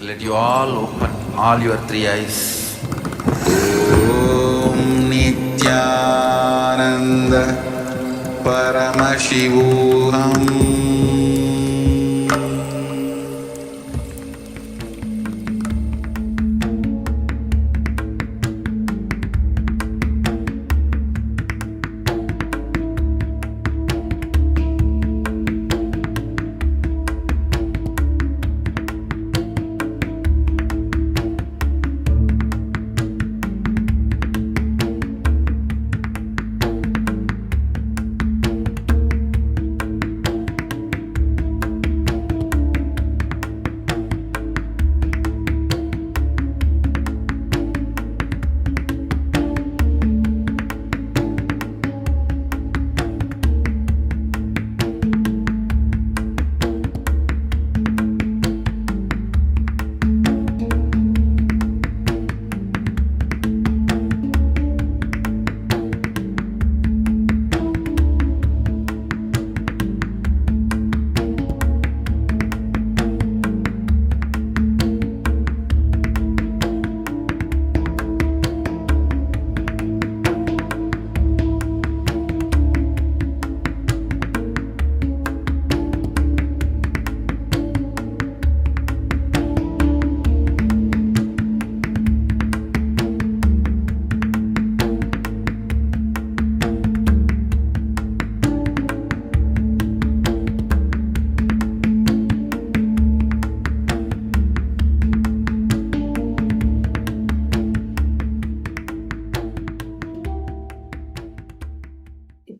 Let you all open all your three eyes. Om Nithyananda Paramashivoham.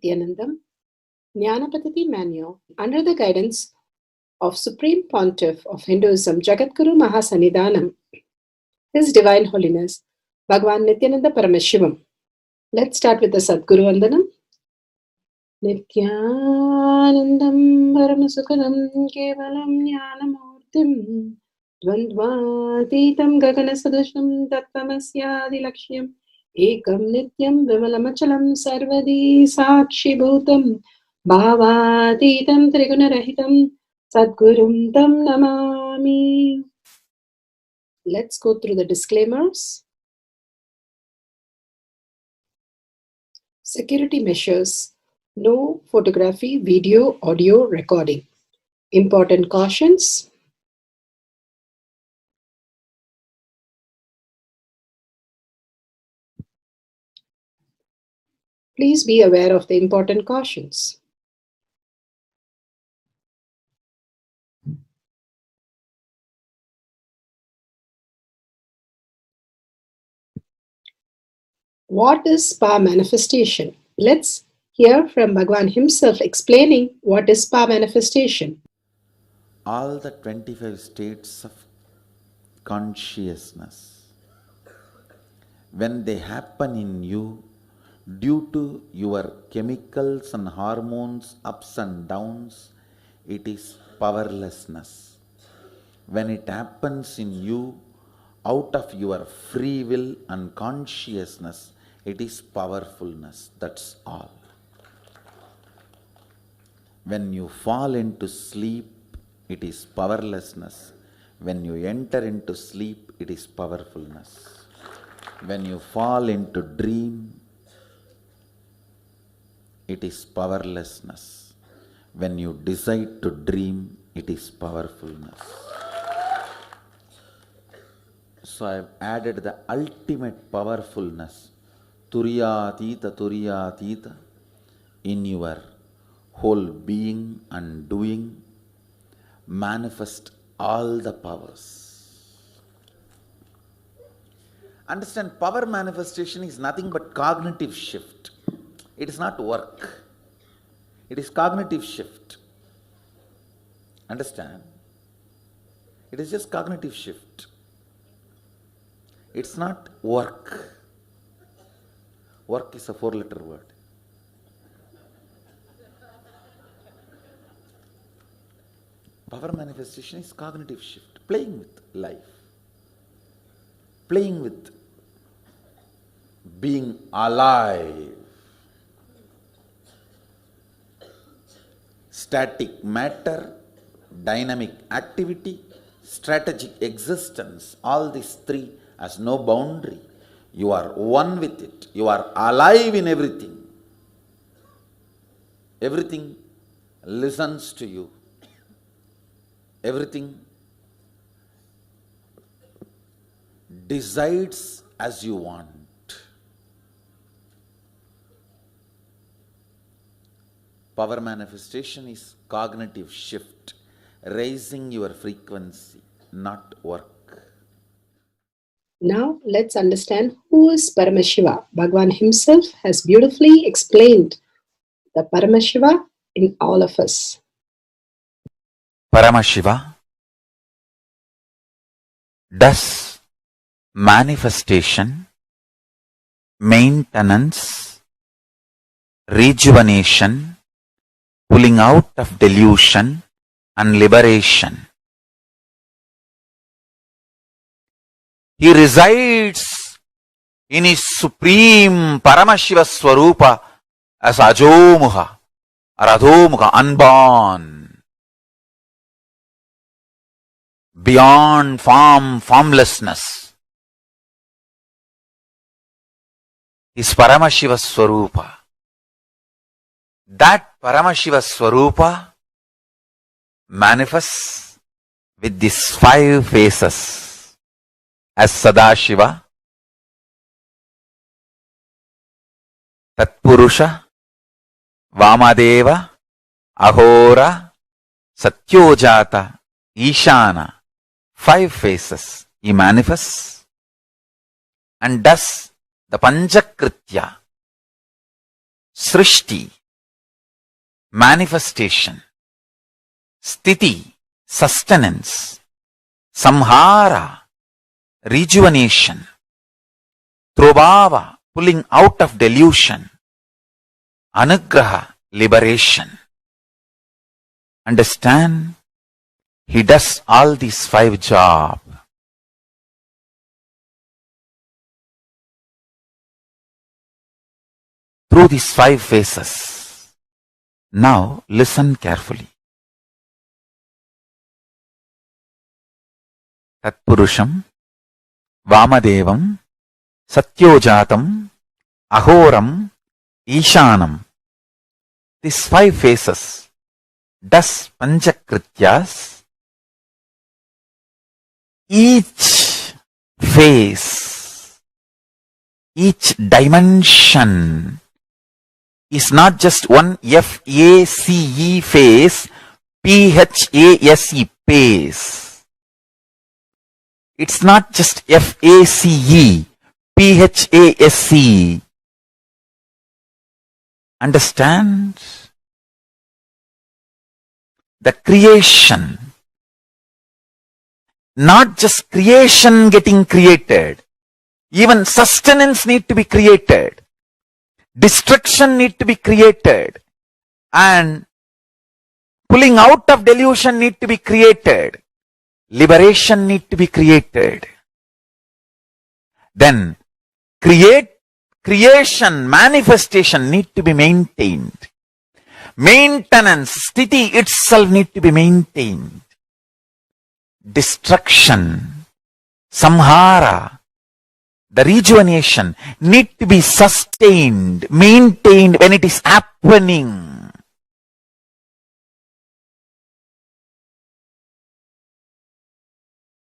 Nithyananda, Jnana Paddhati Manual, under the guidance of Supreme Pontiff of Hinduism, Jagadguru Mahasannidhanam, His Divine Holiness, Bhagavan Nithyananda Paramashivam. Let's start with the Sadguru Vandanam. Nithyanandam Paramasukadam Kevalam Jnanamurtim Dvandvatitam Gaganasadusham Tattvamasyaadilakshya Ekam Nityam Vimalamachalam Sarvadi Sakshi Bhutam Bhavatitam Trigunarahitam Sadgurum Tam Namami. Let's go through the disclaimers. Security measures. No photography, video, audio recording. Important cautions. Please be aware of the important cautions. What is spa manifestation? Let's hear from Bhagavan himself explaining what is spa manifestation. All the 25 states of consciousness, when they happen in you due to your chemicals and hormones ups and downs, it is powerlessness. When it happens in you out of your free will and consciousness, it is powerfulness. That's all. When you fall into sleep, it is powerlessness. When you enter into sleep, it is powerfulness. When you fall into dream, it is powerlessness. When you decide to dream, it is powerfulness. So I have added the ultimate powerfulness, Turiyatita, in your whole being and doing. Manifest all the powers. Understand, power manifestation is nothing but cognitive shift. It is not work. It is cognitive shift. Understand? It is just cognitive shift. It's not work. Work is a 4-letter word. Power manifestation is cognitive shift, playing with life, playing with being alive. Static matter, dynamic activity, strategic existence, all these three has no boundary. You are one with it. You are alive in everything. Everything listens to you. Everything decides as you want. Power manifestation is cognitive shift, raising your frequency, not work. Now let's understand who is Paramashiva. Bhagavan himself has beautifully explained the Paramashiva in all of us. Paramashiva does manifestation, maintenance, rejuvenation, pulling out of delusion and liberation. He resides in his supreme Paramashiva Swarupa as Ajomuha or Adhomuha, unborn, beyond form, formlessness. His Paramashiva Swarupa. That Paramashiva Swarupa manifests with these 5 faces as Sadashiva, Tatpurusha, Vamadeva, Ahora, Satyojata, Ishana. 5 faces he manifests and does the Panchakritya, Srishti, manifestation, Sthiti, sustenance, Samhara, rejuvenation, Trobhava, pulling out of delusion, Anugraha, liberation. Understand? He does all these 5 jobs. Through these 5 phases. Now listen carefully. Tatpurusham, Vamadevam, Satyojatam, Ahoram, Ishanam. These 5 phases does Panchakrityas. Each phase, each dimension is not just one F-A-C-E phase, P-H-A-S-E phase. It's not just F-A-C-E, P-H-A-S-E. Understand? The creation. Not just creation getting created. Even sustenance need to be created. Destruction need to be created. And pulling out of delusion need to be created. Liberation need to be created. Then creation, manifestation need to be maintained. Maintenance, sthiti itself need to be maintained. Destruction, samhara, the rejuvenation need to be sustained, maintained when it is happening.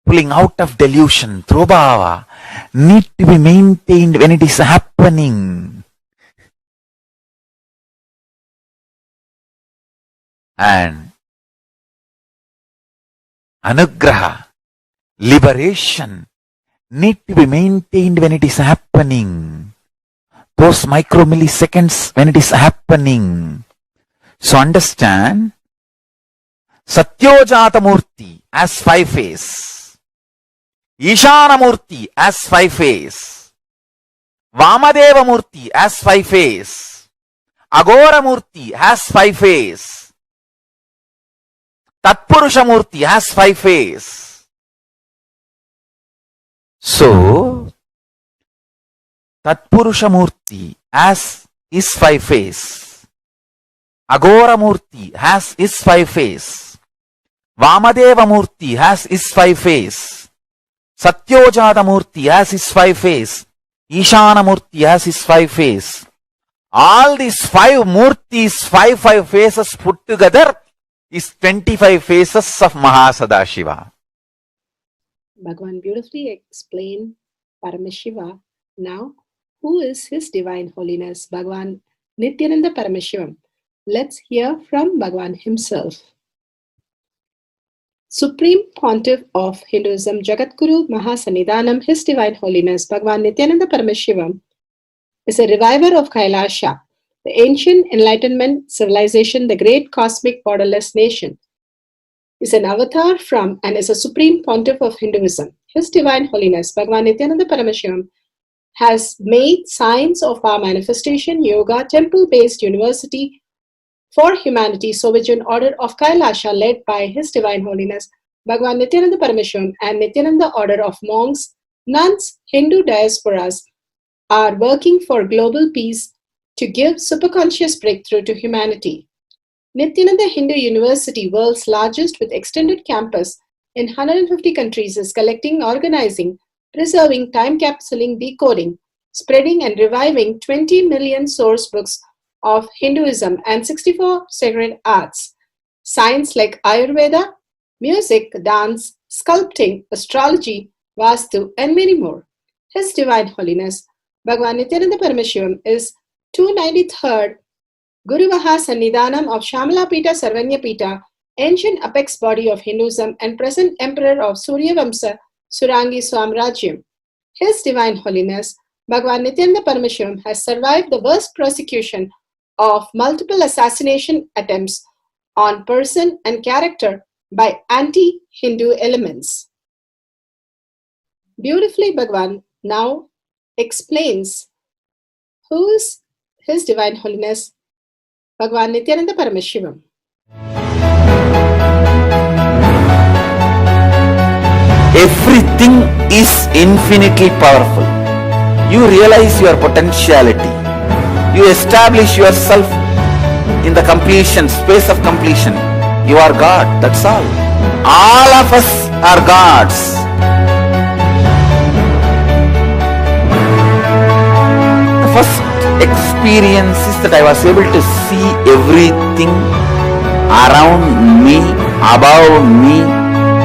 Pulling out of delusion, trobhava, need to be maintained when it is happening. And anugraha, liberation, need to be maintained when it is happening. Those micromilliseconds when it is happening. So understand, Satyojata Murti as 5 phase, Ishana Murti as 5 phase, Vamadeva Murti as 5 phase, Agora Murti has 5 phase, Tatpurusha Murti has 5 phase. So, Tatpurusha Murti has his 5 phase. Agora Murti has his 5 phase. Vamadeva Murti has his 5 face. Satyojata Murti has his 5 face. Ishana Murti has his 5 face. All these 5 Murtis, 5 faces put together is 25 faces of Mahasadashiva. Bhagavan beautifully explained Paramashiva. Now, who is His Divine Holiness, Bhagavan Nithyananda Paramashivam? Let's hear from Bhagavan himself. Supreme Pontiff of Hinduism, Jagadguru Mahasannidhanam, His Divine Holiness, Bhagavan Nithyananda Paramashivam, is a reviver of Kailasha, the ancient enlightenment civilization, the great cosmic borderless nation. Is an avatar from and is a supreme pontiff of Hinduism. His Divine Holiness, Bhagavan Nithyananda Paramashivam, has made science of our manifestation, yoga, temple-based university for humanity, Sovijian order of Kailasha led by His Divine Holiness, Bhagavan Nithyananda Paramashivam, and Nithyananda order of monks, nuns, Hindu diasporas are working for global peace to give superconscious breakthrough to humanity. Nithyananda Hindu University, world's largest with extended campus in 150 countries, is collecting, organizing, preserving, time-capsuling, decoding, spreading and reviving 20 million source books of Hinduism and 64 sacred arts, science like Ayurveda, music, dance, sculpting, astrology, Vastu, and many more. His Divine Holiness, Bhagavan Nithyananda Paramashivam, is 293rd Guru Mahasannidhanam of Shamalapita Sarvanyapita, ancient apex body of Hinduism and present emperor of Suryavamsa Surangi Swamrajyam. His Divine Holiness, Bhagavan Nithyananda Paramashivam, has survived the worst persecution of multiple assassination attempts on person and character by anti-Hindu elements. Beautifully, Bhagavan now explains who is His Divine Holiness, Bhagavan Nithyananda Paramashivam. Everything is infinitely powerful. You realize your potentiality. You establish yourself in the completion, space of completion. You are God, that's all. All of us are gods. The first experience is that I was able to see everything around me, above me,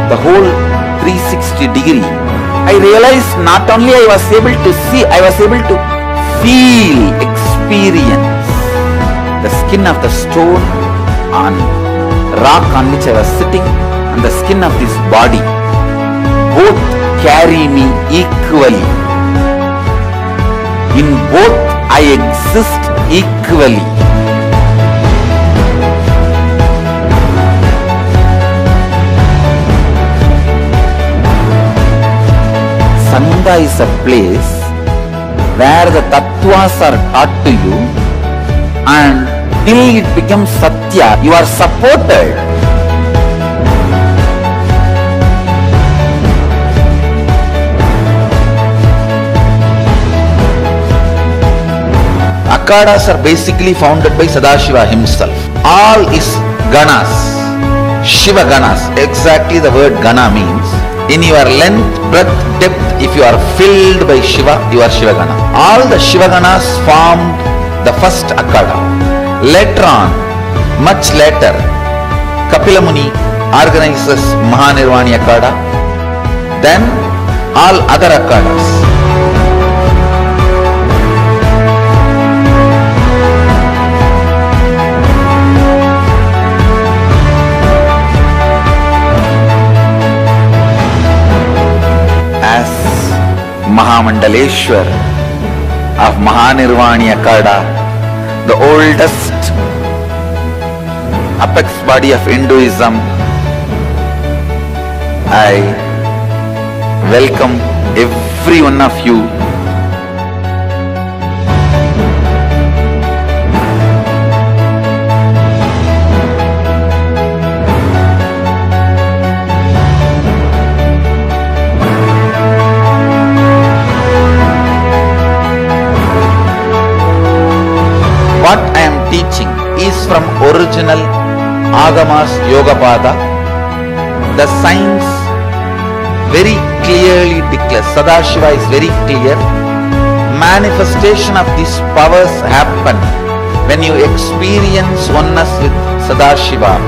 the whole 360 degree. I realized not only I was able to see, I was able to feel, experience the skin of the stone on rock on which I was sitting and the skin of this body. Both carry me equally. In both I exist equally. Sangha is a place where the tattvas are taught to you, and till it becomes satya, you are supported. Akhadas are basically founded by Sadashiva himself. All is ganas, Shiva ganas. Exactly the word gana means. In your length, breadth, depth, if you are filled by Shiva, you are Shiva gana. All the Shiva ganas formed the first Akhada. Later on, much later, Kapila Muni organizes Mahanirvani Akhada. Then all other Akhadas. Mahamandaleshwar of Mahanirvani Akhada, the oldest apex body of Hinduism, I welcome every one of you. What I am teaching is from original Agamas Yogapada, the science very clearly declares, Sadashiva is very clear, manifestation of these powers happen when you experience oneness with Sadashiva.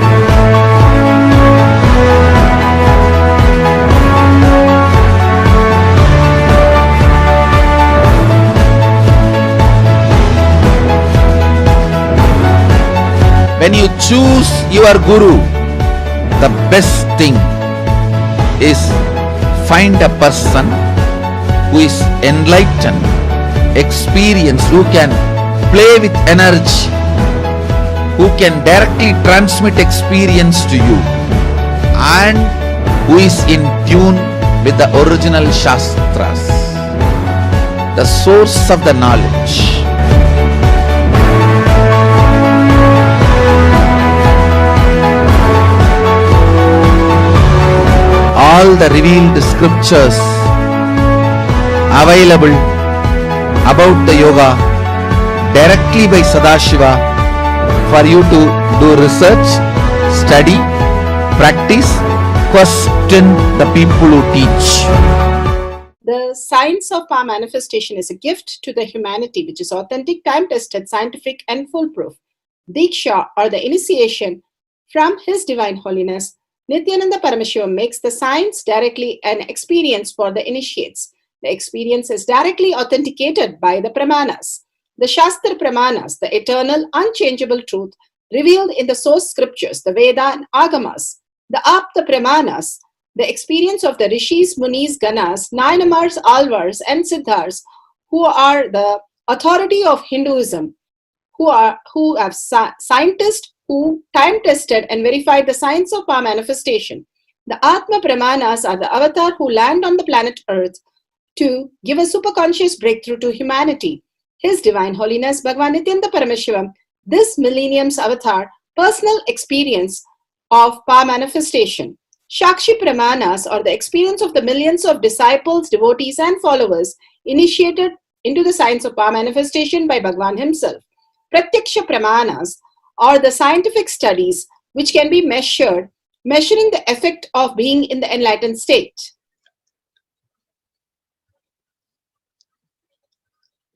When you choose your guru, the best thing is find a person who is enlightened, experienced, who can play with energy, who can directly transmit experience to you, and who is in tune with the original Shastras, the source of the knowledge. All the revealed scriptures available about the yoga directly by Sadashiva for you to do research, study, practice, question the people who teach. The science of power manifestation is a gift to the humanity, which is authentic, time-tested, scientific, and foolproof. Diksha, or the initiation from His Divine Holiness, Nithyananda Paramashiva, makes the science directly an experience for the initiates. The experience is directly authenticated by the Pramanas. The Shastra Pramanas, the eternal, unchangeable truth revealed in the source scriptures, the Veda and Agamas. The Apta Pramanas, the experience of the Rishis, Munis, Ganas, Nayanamars, Alvars, and Siddhars, who are the authority of Hinduism, who have scientists who time-tested and verified the science of power manifestation. The Atma Pramanas are the avatar who land on the planet Earth to give a superconscious breakthrough to humanity. His Divine Holiness Bhagavan Nithyananda Paramashivam, this millennium's avatar, personal experience of power manifestation. Shakshi Pramanas, or the experience of the millions of disciples, devotees, and followers initiated into the science of power manifestation by Bhagavan himself. Pratyaksha Pramanas, or the scientific studies which can be measuring the effect of being in the enlightened state.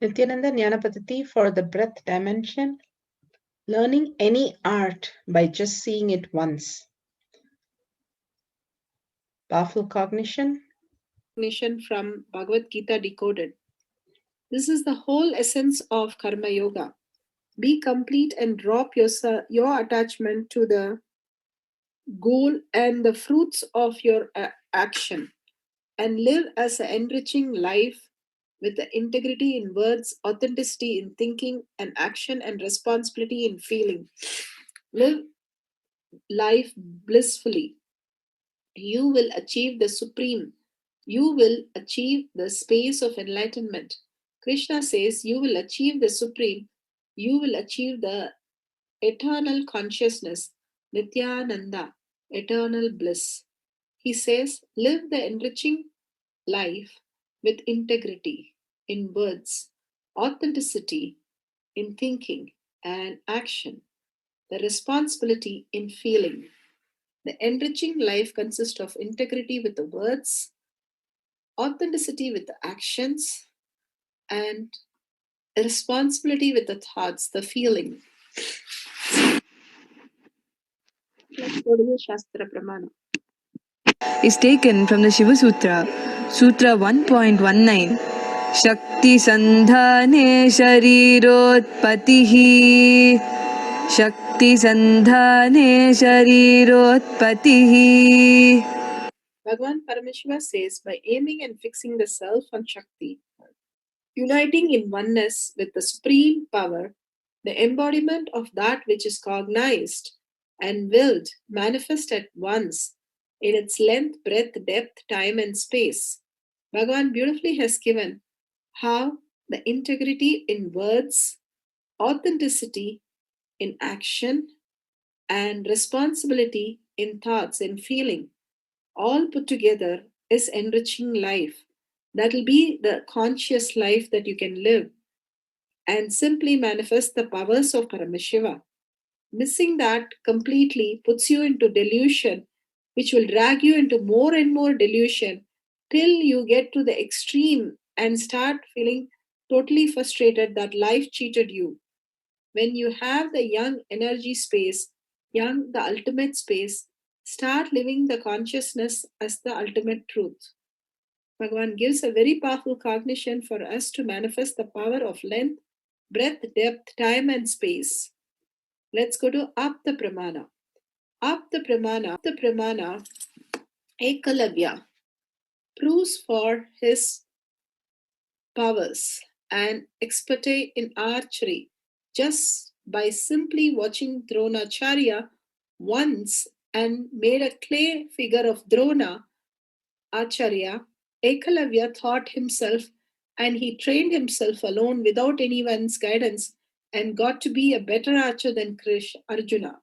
Nithyananda Jnana Paddhati for the breath dimension. Learning any art by just seeing it once. Powerful cognition. Cognition from Bhagavad Gita decoded. This is the whole essence of Karma Yoga. Be complete and drop your attachment to the goal and the fruits of your action, and live as an enriching life with the integrity in words, authenticity in thinking and action, and responsibility in feeling. Live life blissfully. You will achieve the supreme. You will achieve the space of enlightenment. Krishna says you will achieve the supreme. You will achieve the eternal consciousness, Nithyananda, eternal bliss. He says, live the enriching life with integrity in words, authenticity in thinking and action, the responsibility in feeling. The enriching life consists of integrity with the words, authenticity with the actions, and responsibility with the thoughts, the feeling. Let's go to the Shastra Pramana. Is taken from the Shiva Sutra, Sutra 1.19. Shakti Sandhane Sharirotpatihi. Shakti Sandhane Sharirotpatihi. Bhagavan Parameshwara says, by aiming and fixing the self on Shakti, uniting in oneness with the supreme power, the embodiment of that which is cognized and willed manifest at once in its length, breadth, depth, time, and space. Bhagavan beautifully has given how the integrity in words, authenticity in action, and responsibility in thoughts and feeling, all put together is enriching life. That will be the conscious life that you can live and simply manifest the powers of Paramashiva. Missing that completely puts you into delusion, which will drag you into more and more delusion till you get to the extreme and start feeling totally frustrated that life cheated you. When you have the young energy space, young, the ultimate space, start living the consciousness as the ultimate truth. Bhagavan gives a very powerful cognition for us to manifest the power of length, breadth, depth, time, and space. Let's go to Apta Pramana. Apta Pramana, Ekalavya, proves for his powers and expertise in archery just by simply watching Dronacharya once and made a clay figure of Drona Acharya. Ekalavya taught himself and he trained himself alone without anyone's guidance and got to be a better archer than Arjuna.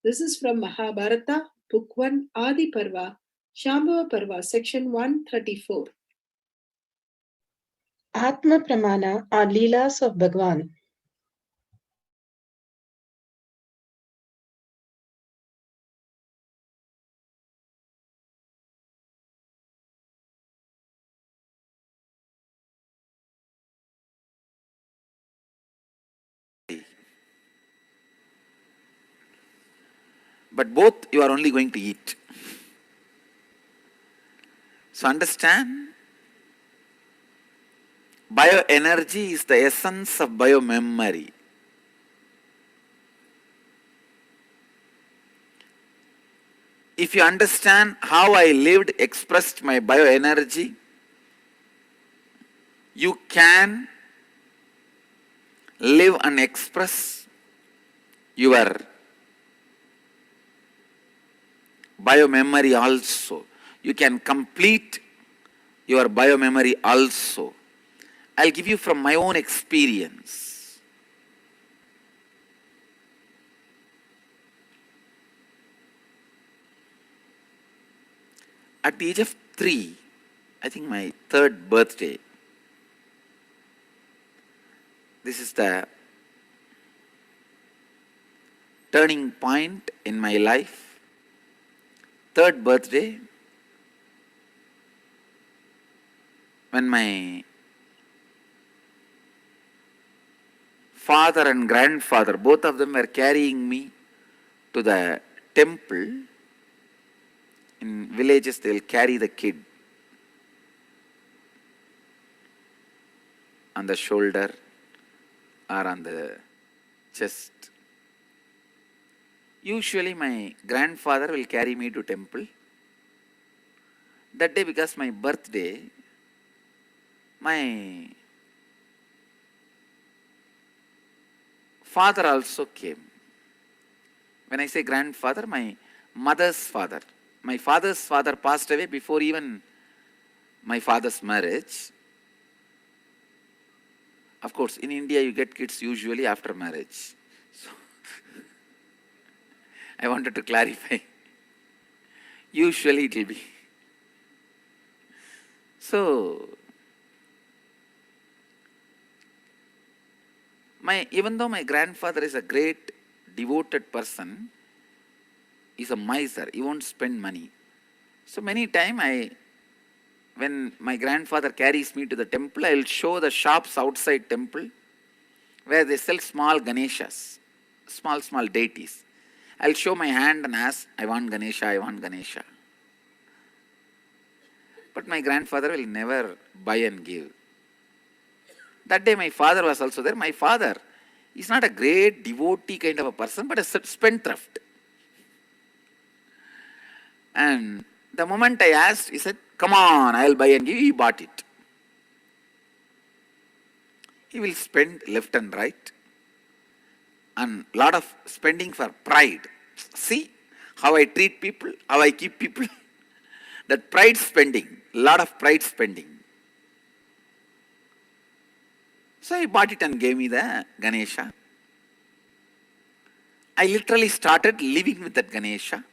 This is from Mahabharata, Book 1, Adi Parva, Shambhava Parva, section 134. Atma Pramana are Leelas of Bhagwan. But both you are only going to eat. So understand, bioenergy is the essence of biomemory. If you understand how I lived, expressed my bioenergy, you can live and express your biomemory also. You can complete your biomemory also. I'll give you from my own experience. At the age of 3, I think my 3rd birthday, this is the turning point in my life. 3rd birthday, when my father and grandfather, both of them were carrying me to the temple. In villages, they will carry the kid on the shoulder or on the chest. Usually my grandfather will carry me to temple. That day, because my birthday, my father also came. When I say grandfather, my mother's father. My father's father passed away before even my father's marriage. Of course, in India you get kids usually after marriage. So I wanted to clarify. Usually it will be. So, even though my grandfather is a great devoted person, he's a miser, he won't spend money. So many times when my grandfather carries me to the temple, I will show the shops outside temple where they sell small Ganeshas, small deities. I'll show my hand and ask, I want Ganesha, I want Ganesha. But my grandfather will never buy and give. That day my father was also there. My father is not a great devotee kind of a person, but a spendthrift. And the moment I asked, he said, come on, I'll buy and give. He bought it. He will spend left and right. And lot of spending for pride. See how I treat people, how I keep people. That pride spending, lot of pride spending. So he bought it and gave me the Ganesha. I literally started living with that Ganesha.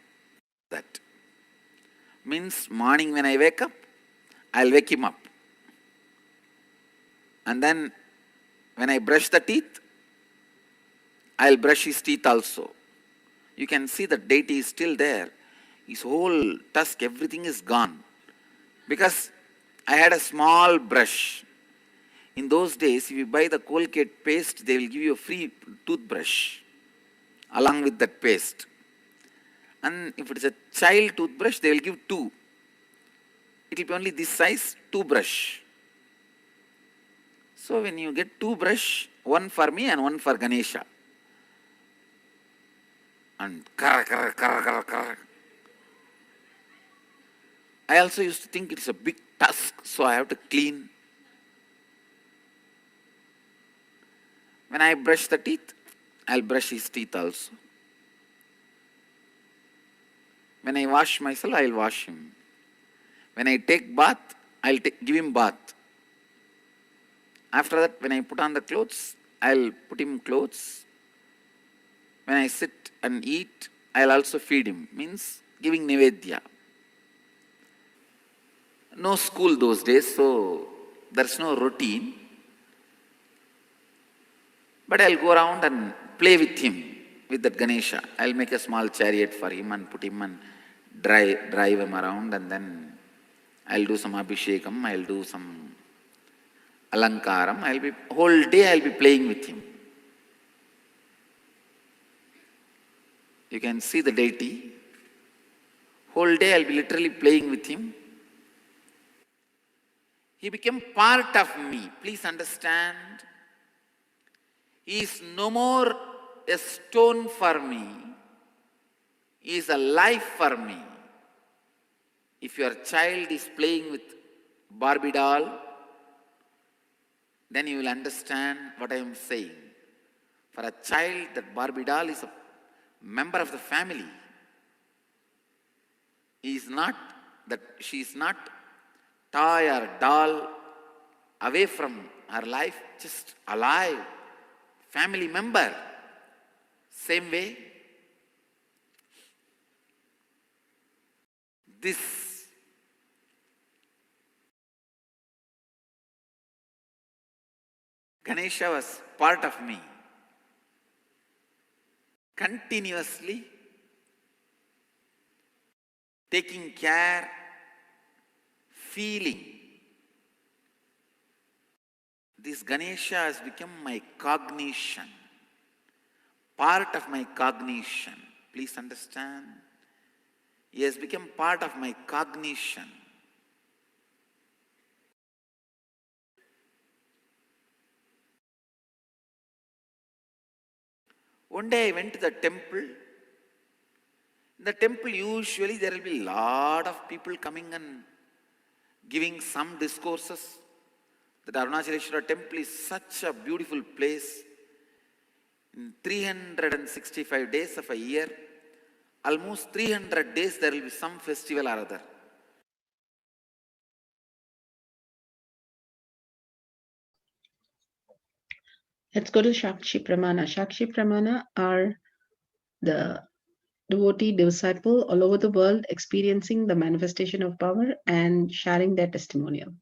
That means morning when I wake up, I'll wake him up. And then when I brush the teeth, I'll brush his teeth also. You can see the deity is still there. His whole tusk, everything is gone. Because I had a small brush. In those days, if you buy the Colgate paste, they will give you a free toothbrush along with that paste. And if it is a child toothbrush, they will give two. It will be only this size, two brush. So when you get two brush, one for me and one for Ganesha. And kar. I also used to think it's a big task, so I have to clean. When I brush the teeth, I'll brush his teeth also. When I wash myself, I'll wash him. When I take bath, I'll give him bath. After that, when I put on the clothes, I'll put him clothes. When I sit and eat, I'll also feed him. Means giving nivedya. No school those days, so there's no routine. But I'll go around and play with him, with that Ganesha. I'll make a small chariot for him and put him and drive him around, and then I'll do some abhishekam, I'll do some alankaram. Whole day I'll be playing with him. You can see the deity. Whole day I'll be literally playing with him. He became part of me. Please understand. He is no more a stone for me. He is a life for me. If your child is playing with Barbie doll, then you will understand what I am saying. For a child, that Barbie doll is a member of the family. She is not toy or doll away from her life, just alive, family member. Same way, this Ganesha was part of me. Continuously taking care, feeling. This Ganesha has become my cognition, part of my cognition. Please understand. He has become part of my cognition. One day I went to the temple. In the temple, usually there will be a lot of people coming and giving some discourses. The Arunachaleshwara temple is such a beautiful place. In 365 days of a year, almost 300 days there will be some festival or other. Let's go to Shakshi Pramana. Shakshi Pramana are the devotee disciple all over the world experiencing the manifestation of power and sharing their testimonial.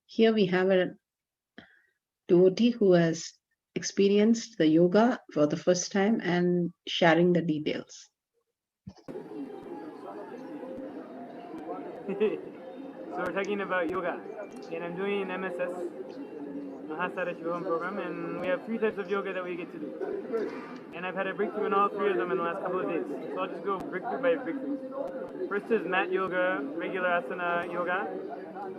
Here we have a devotee who has experienced the yoga for the first time and sharing the details. So we're talking about yoga, and I'm doing an MSS, Mahasara Shivam program, and we have 3 types of yoga that we get to do. And I've had a breakthrough in all 3 of them in the last couple of days. So I'll just go breakthrough by breakthrough. First is mat yoga, regular asana yoga.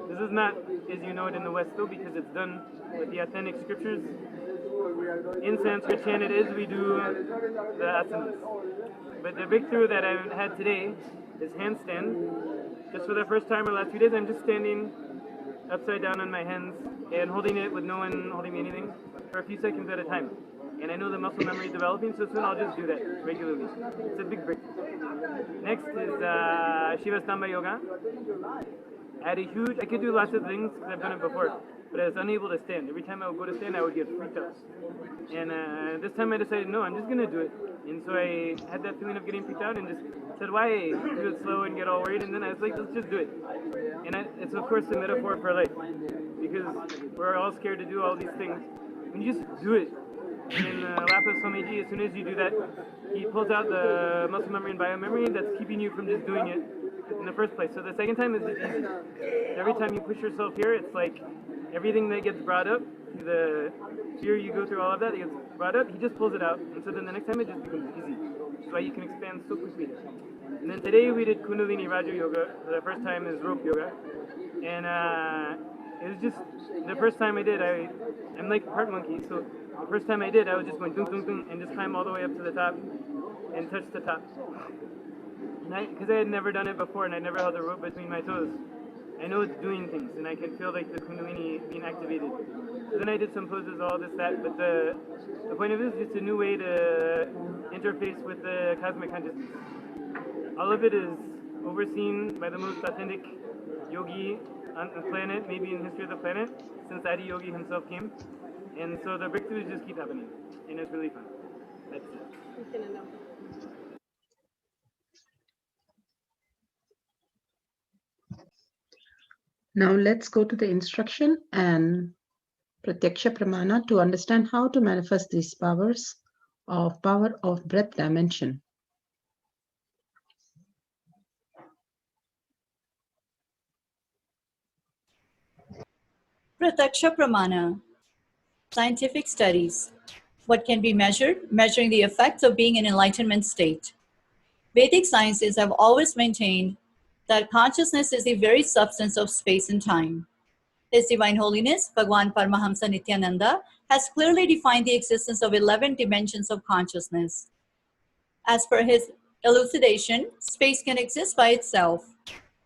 This is not as you know it in the West though, because it's done with the authentic scriptures. In Sanskrit chant it is, we do the asanas. But the breakthrough that I've had today is handstand. Just for the first time in the last few days, I'm just standing upside down on my hands and holding it with no one holding me anything for a few seconds at a time. And I know the muscle memory is developing, so soon I'll just do that regularly. It's a big breakthrough. Next is Shivastamba Yoga. I could do lots of things because I've done it before, but I was unable to stand. Every time I would go to stand, I would get freaked out. And this time I decided, no, I'm just going to do it. And so I had that feeling of getting freaked out and just said, why do it slow and get all worried? And then I was like, let's just do it. And it's of course a metaphor for life, because we're all scared to do all these things. When you just do it, And in the lap of Swamiji, as soon as you do that, he pulls out the muscle memory and biomemory that's keeping you from just doing it in the first place. So the second time is just easy. Every time you push yourself here, it's like everything that gets brought up, the fear you go through, all of that, it gets brought up, he just pulls it out. And so then the next time it just becomes easy. That's why you can expand so quickly. And then today we did Kundalini Raja Yoga. The first time is rope yoga. And it was just, the first time I did, I'm like part monkey. So the first time I did, I was just going dunk, dunk, dunk, and just climb all the way up to the top and touch the top. Because I had never done it before and I never held the rope between my toes. I know it's doing things and I can feel like the Kundalini being activated. So then I did some poses, all this, that, but the point of it is just a new way to interface with the cosmic consciousness. All of it is overseen by the most authentic yogi on the planet, maybe in the history of the planet, since Adi Yogi himself came. And so the breakthroughs just keep happening, and it's really fun. That's it. Now let's go to the instruction and Pratyaksha Pramana to understand how to manifest these power of breath dimension. Pratyaksha Pramana. Scientific studies. What can be measured? Measuring the effects of being in enlightenment state. Vedic sciences have always maintained that consciousness is the very substance of space and time. His Divine Holiness, Bhagwan Paramahamsa Nithyananda, has clearly defined the existence of 11 dimensions of consciousness. As per his elucidation, space can exist by itself.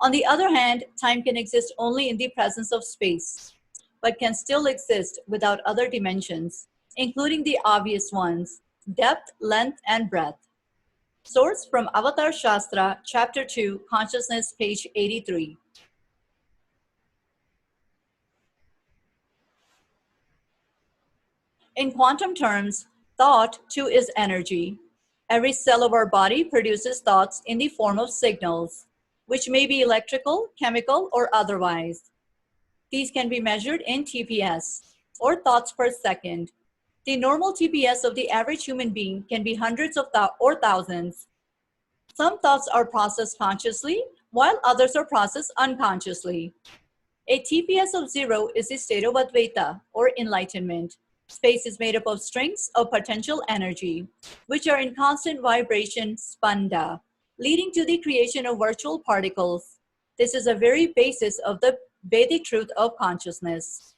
On the other hand, time can exist only in the presence of space, but can still exist without other dimensions, including the obvious ones, depth, length, and breadth. Source from Avatar Shastra, Chapter 2, Consciousness, page 83. In quantum terms, thought too is energy. Every cell of our body produces thoughts in the form of signals, which may be electrical, chemical, or otherwise. These can be measured in TPS, or thoughts per second. The normal TPS of the average human being can be hundreds of or thousands. Some thoughts are processed consciously, while others are processed unconsciously. A TPS of 0 is the state of Advaita, or enlightenment. Space is made up of strings of potential energy, which are in constant vibration, spanda, leading to the creation of virtual particles. This is the very basis of the Vedic truth of consciousness.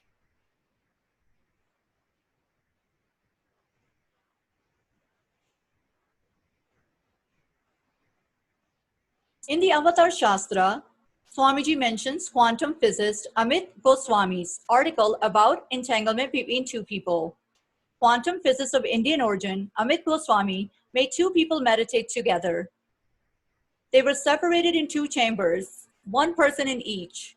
In the Avatar Shastra, Swamiji mentions quantum physicist Amit Goswami's article about entanglement between two people. Quantum physicist of Indian origin, Amit Goswami, made two people meditate together. They were separated in two chambers, one person in each.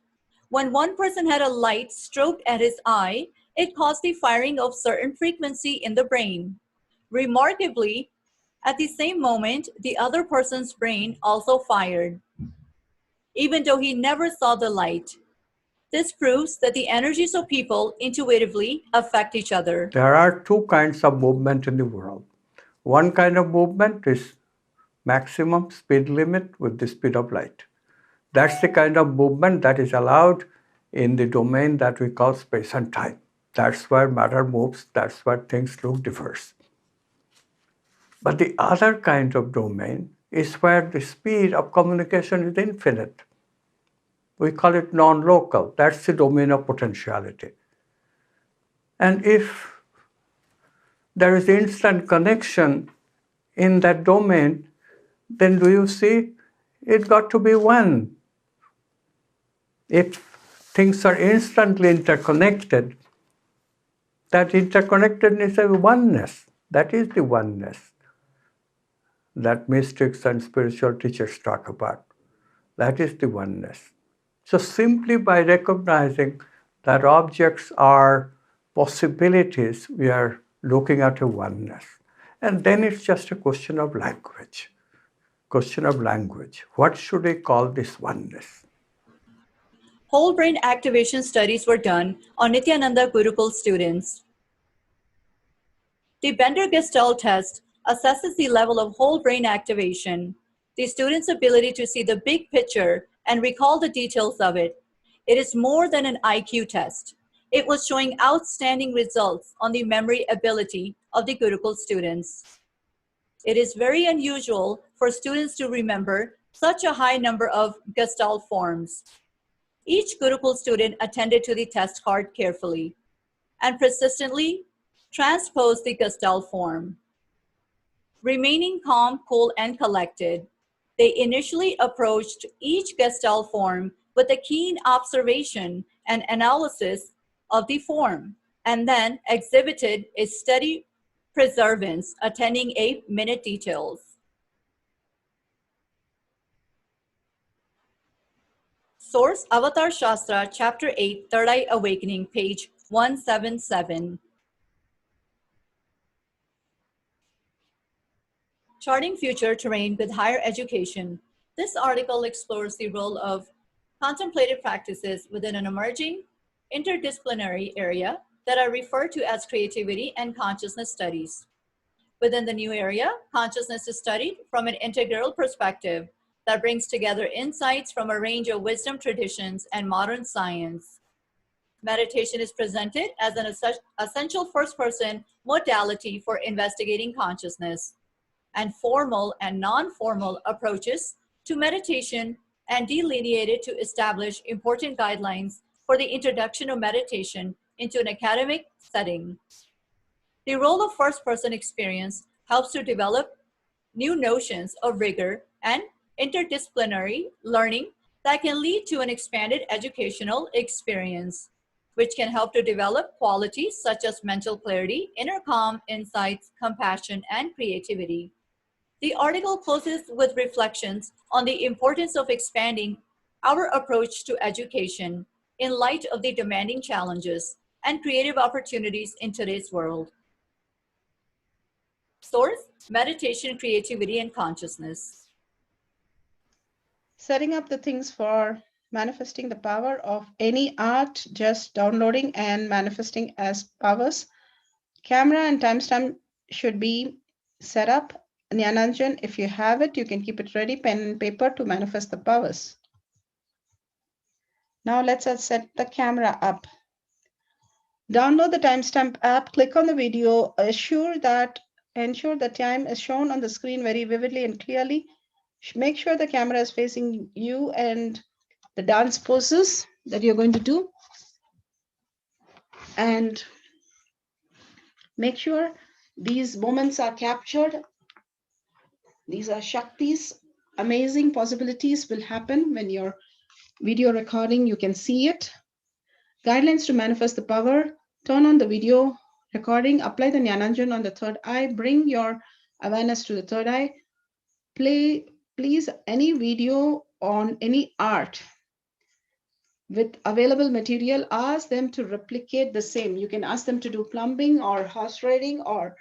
When one person had a light stroked at his eye, it caused the firing of certain frequency in the brain. Remarkably, at the same moment, the other person's brain also fired, even though he never saw the light. This proves that the energies of people intuitively affect each other. There are two kinds of movement in the world. One kind of movement is maximum speed limit with the speed of light. That's the kind of movement that is allowed in the domain that we call space and time. That's where matter moves, that's where things look diverse. But the other kind of domain is where the speed of communication is infinite. We call it non-local. That's the domain of potentiality. And if there is instant connection in that domain, then do you see, it got to be one. If things are instantly interconnected, that interconnectedness is oneness. That is the oneness that mystics and spiritual teachers talk about. That is the oneness. So simply by recognizing that objects are possibilities, we are looking at a oneness. And then it's just a question of language. Question of language. What should I call this oneness? Whole brain activation studies were done on Nithyananda Gurukul students. The Bender Gestalt test assesses the level of whole brain activation, the student's ability to see the big picture and recall the details of it. It is more than an IQ test. It was showing outstanding results on the memory ability of the Gurukul students. It is very unusual for students to remember such a high number of Gestalt forms. Each Gurukul student attended to the test card carefully and persistently transposed the Gestalt form. Remaining calm, cool, and collected, they initially approached each Gestalt form with a keen observation and analysis of the form, and then exhibited a steady perseverance, attending 8-minute details. Source: Avatar Shastra, Chapter 8, Third Eye Awakening, page 177. Charting Future Terrain with Higher Education. This article explores the role of contemplative practices within an emerging interdisciplinary area that are referred to as creativity and consciousness studies. Within the new area, consciousness is studied from an integral perspective that brings together insights from a range of wisdom traditions and modern science. Meditation is presented as an essential first-person modality for investigating consciousness, and formal and non-formal approaches to meditation and delineated to establish important guidelines for the introduction of meditation into an academic setting. The role of first-person experience helps to develop new notions of rigor and interdisciplinary learning that can lead to an expanded educational experience, which can help to develop qualities such as mental clarity, inner calm, insights, compassion, and creativity. The article closes with reflections on the importance of expanding our approach to education in light of the demanding challenges and creative opportunities in today's world. Source: Meditation, Creativity, and Consciousness. Setting up the things for manifesting the power of any art, just downloading and manifesting as powers. Camera and timestamp should be set up. Nyananjan, if you have it, you can keep it ready, pen and paper to manifest the powers. Now let's set the camera up. Download the timestamp app, click on the video, ensure the time is shown on the screen very vividly and clearly. Make sure the camera is facing you and the dance poses that you're going to do. And make sure these moments are captured. These are Shaktis. Amazing possibilities will happen when you're video recording. You can see it. Guidelines to manifest the power. Turn on the video recording. Apply the Jnananjan on the third eye. Bring your awareness to the third eye. Please, any video on any art with available material, ask them to replicate the same. You can ask them to do plumbing or horse riding or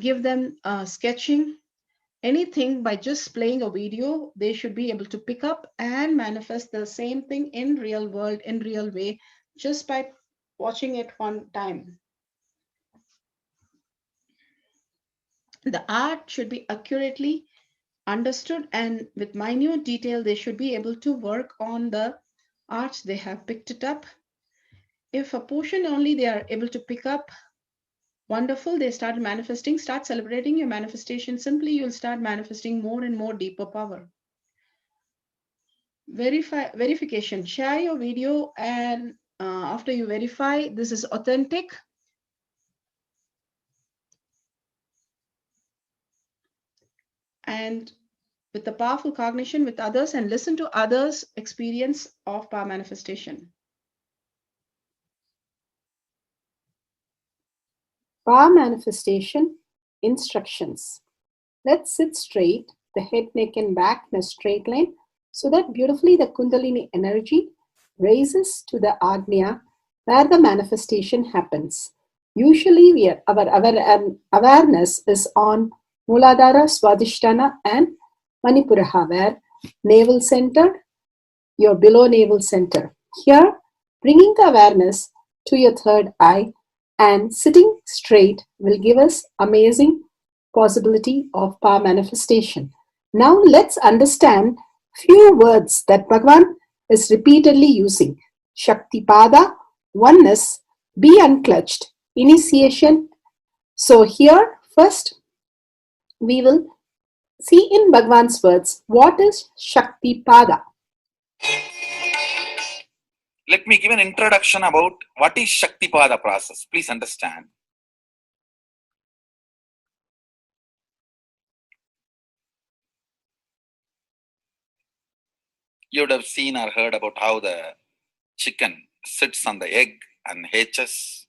give them sketching. Anything by just playing a video, they should be able to pick up and manifest the same thing in real world, in real way, just by watching it one time. The art should be accurately understood, and with minute detail, they should be able to work on the art they have picked it up. If a portion only they are able to pick up, wonderful, they start manifesting. Start celebrating your manifestation. Simply, you'll start manifesting more and more deeper power. Verification. Share your video, and after you verify this is authentic, and with the powerful cognition with others, and listen to others' experience of power manifestation. Power manifestation instructions. Let's sit straight, the head, neck, and back in a straight line, so that beautifully the Kundalini energy raises to the Agnya where the manifestation happens. Usually our awareness is on Muladhara, Swadhisthana, and Manipuraha, where navel center, your below navel center. Here, bringing the awareness to your third eye, And sitting straight will give us amazing possibility of power manifestation. Now let's understand few words that Bhagavan is repeatedly using. Shaktipada, oneness, be unclutched, initiation. So here first we will see in Bhagavan's words what is Shaktipada. Let me give an introduction about what is Shaktipada process. Please understand. You would have seen or heard about how the chicken sits on the egg and hatches.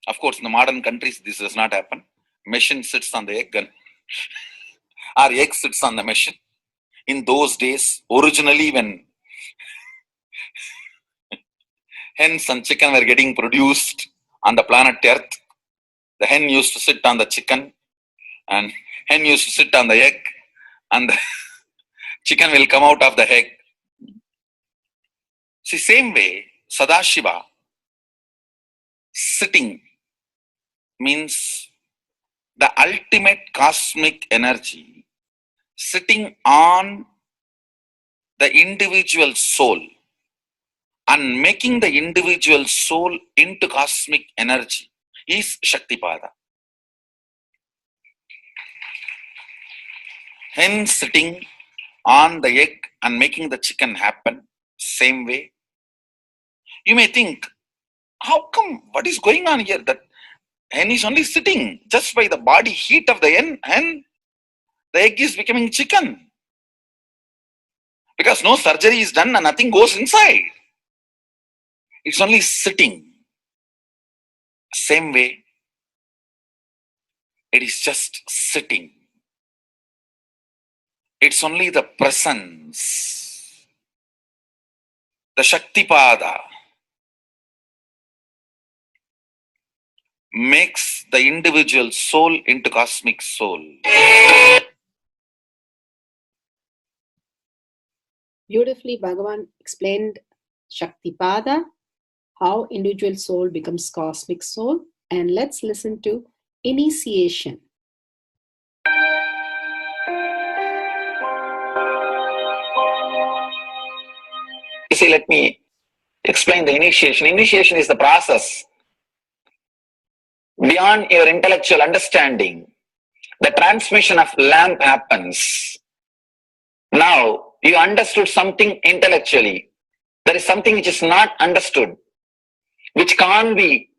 Of course, in the modern countries, this does not happen. Machine sits on the egg and our egg sits on the machine. In those days, originally when hens and chicken were getting produced on the planet Earth, the hen used to sit on the chicken and hen used to sit on the egg and the chicken will come out of the egg. See, same way, Sadashiva, sitting means the ultimate cosmic energy sitting on the individual soul and making the individual soul into cosmic energy is Shaktipada. Hence, sitting on the egg and making the chicken happen, same way. You may think, how come, what is going on here? That hen is only sitting just by the body heat of the hen, the egg is becoming chicken. Because no surgery is done and nothing goes inside. It's only sitting. Same way, it is just sitting. It's only the presence, the Shaktipada, makes the individual soul into cosmic soul. Beautifully, Bhagavan explained Shaktipada, how individual soul becomes cosmic soul. And let's listen to initiation. You see, let me explain the initiation. Initiation is the process beyond your intellectual understanding. The transmission of lamp happens. Now, you understood something intellectually. There is something which is not understood, which can't be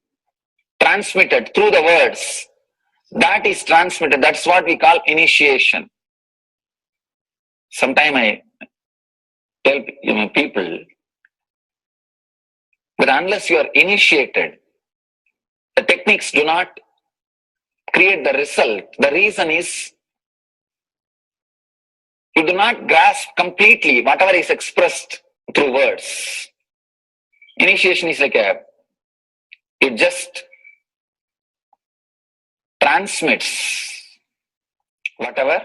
transmitted through the words. That is transmitted. That's what we call initiation. Sometimes I tell people that unless you are initiated, the techniques do not create the result. The reason is you do not grasp completely whatever is expressed through words. Initiation is like it just transmits whatever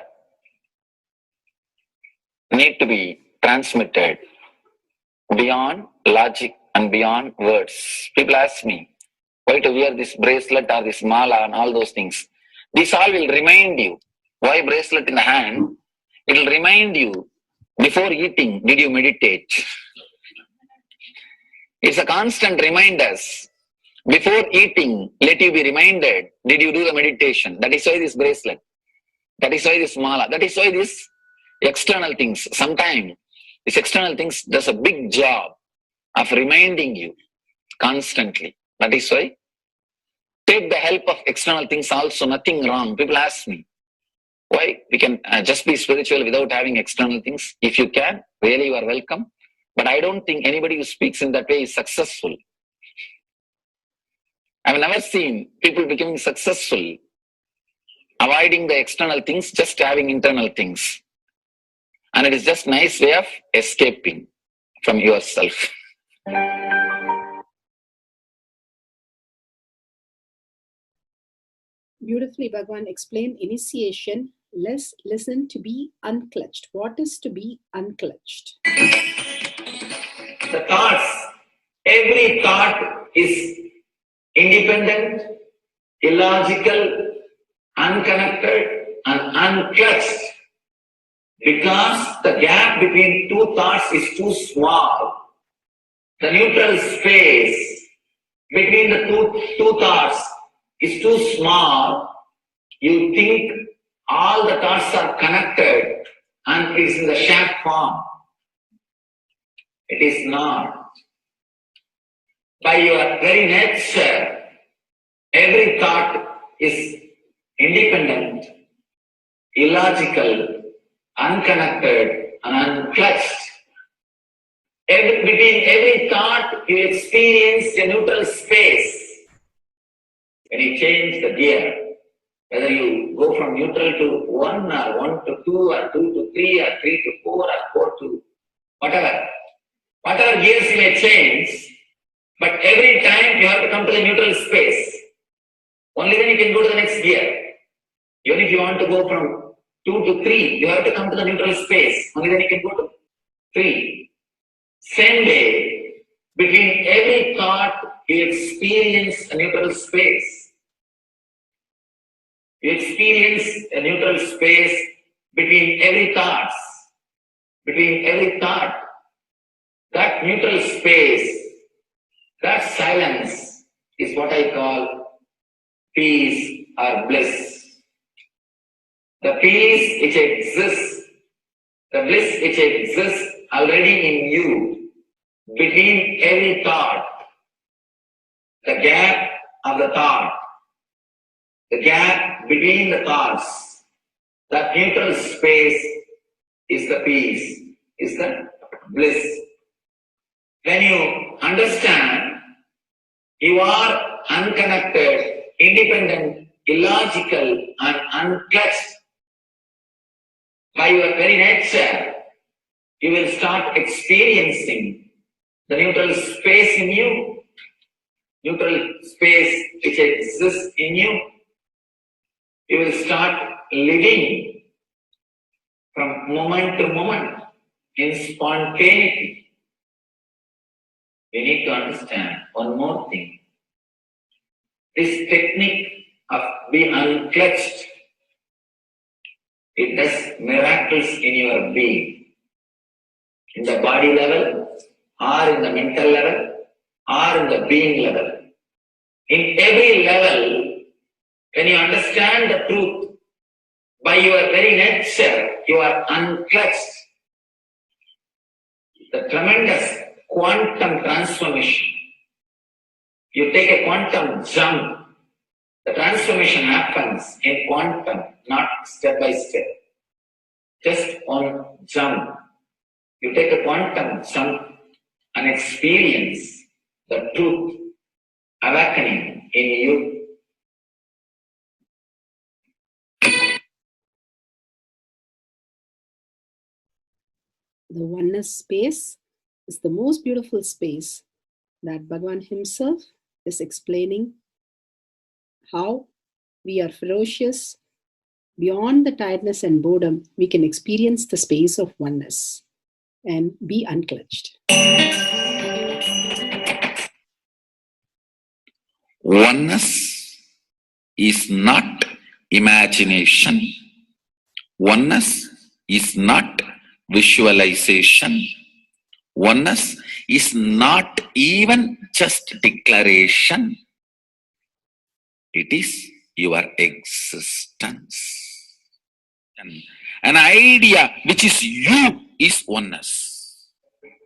need to be transmitted beyond logic and beyond words. People ask me why to wear this bracelet or this mala and all those things. This all will remind you. Why bracelet in the hand? It will remind you, before eating, did you meditate? It's a constant reminder. Before eating, let you be reminded, did you do the meditation? That is why this bracelet. That is why this mala. That is why this external things. Sometimes these external things does a big job of reminding you constantly. That is why take the help of external things also, nothing wrong. People ask me, why we can just be spiritual without having external things? If you can, really you are welcome. But I don't think anybody who speaks in that way is successful. I've never seen people becoming successful avoiding the external things, just having internal things. And it is just a nice way of escaping from yourself. Beautifully, Bhagavan explained initiation. Let's listen to be unclutched. What is to be unclutched? The thoughts, every thought is independent, illogical, unconnected, and unclutched because the gap between two thoughts is too small. The neutral space between the two thoughts is too small. You think all the thoughts are connected and it is in the shape form. It is not. By your very nature, every thought is independent, illogical, unconnected, and unclutched. Between every thought, you experience a neutral space. When you change the gear, whether you go from neutral to 1 or 1 to 2 or 2 to 3 or 3 to 4 or 4 to whatever gears you may change, but every time you have to come to the neutral space. Only then you can go to the next gear. Even if you want to go from 2 to 3, you have to come to the neutral space. Only then you can go to 3. Same way, between every thought, you experience a neutral space. You experience a neutral space between every thoughts. Between every thought. That neutral space, that silence is what I call peace or bliss. The peace which exists, the bliss which exists already in you, between every thought, the gap of the thought, the gap between the thoughts, that neutral space is the peace, is the bliss. When you understand you are unconnected, independent, illogical, and unclutched, by your very nature, you will start experiencing the neutral space in you, neutral space which exists in you. You will start living from moment to moment in spontaneity. We need to understand one more thing. This technique of being unclutched, it does miracles in your being. In the body level, or in the mental level, or in the being level. In every level, when you understand the truth, by your very nature, you are unclutched. The tremendous quantum transformation. You take a quantum jump. The transformation happens in quantum, not step by step. Just one jump. You take a quantum jump and experience the truth awakening in you. The oneness space is the most beautiful space that Bhagavan himself is explaining how we are ferocious. Beyond the tiredness and boredom, we can experience the space of oneness and be unclutched. Oneness is not imagination. Oneness is not visualization. Oneness is not even just declaration. It is your existence. An idea which is you is oneness.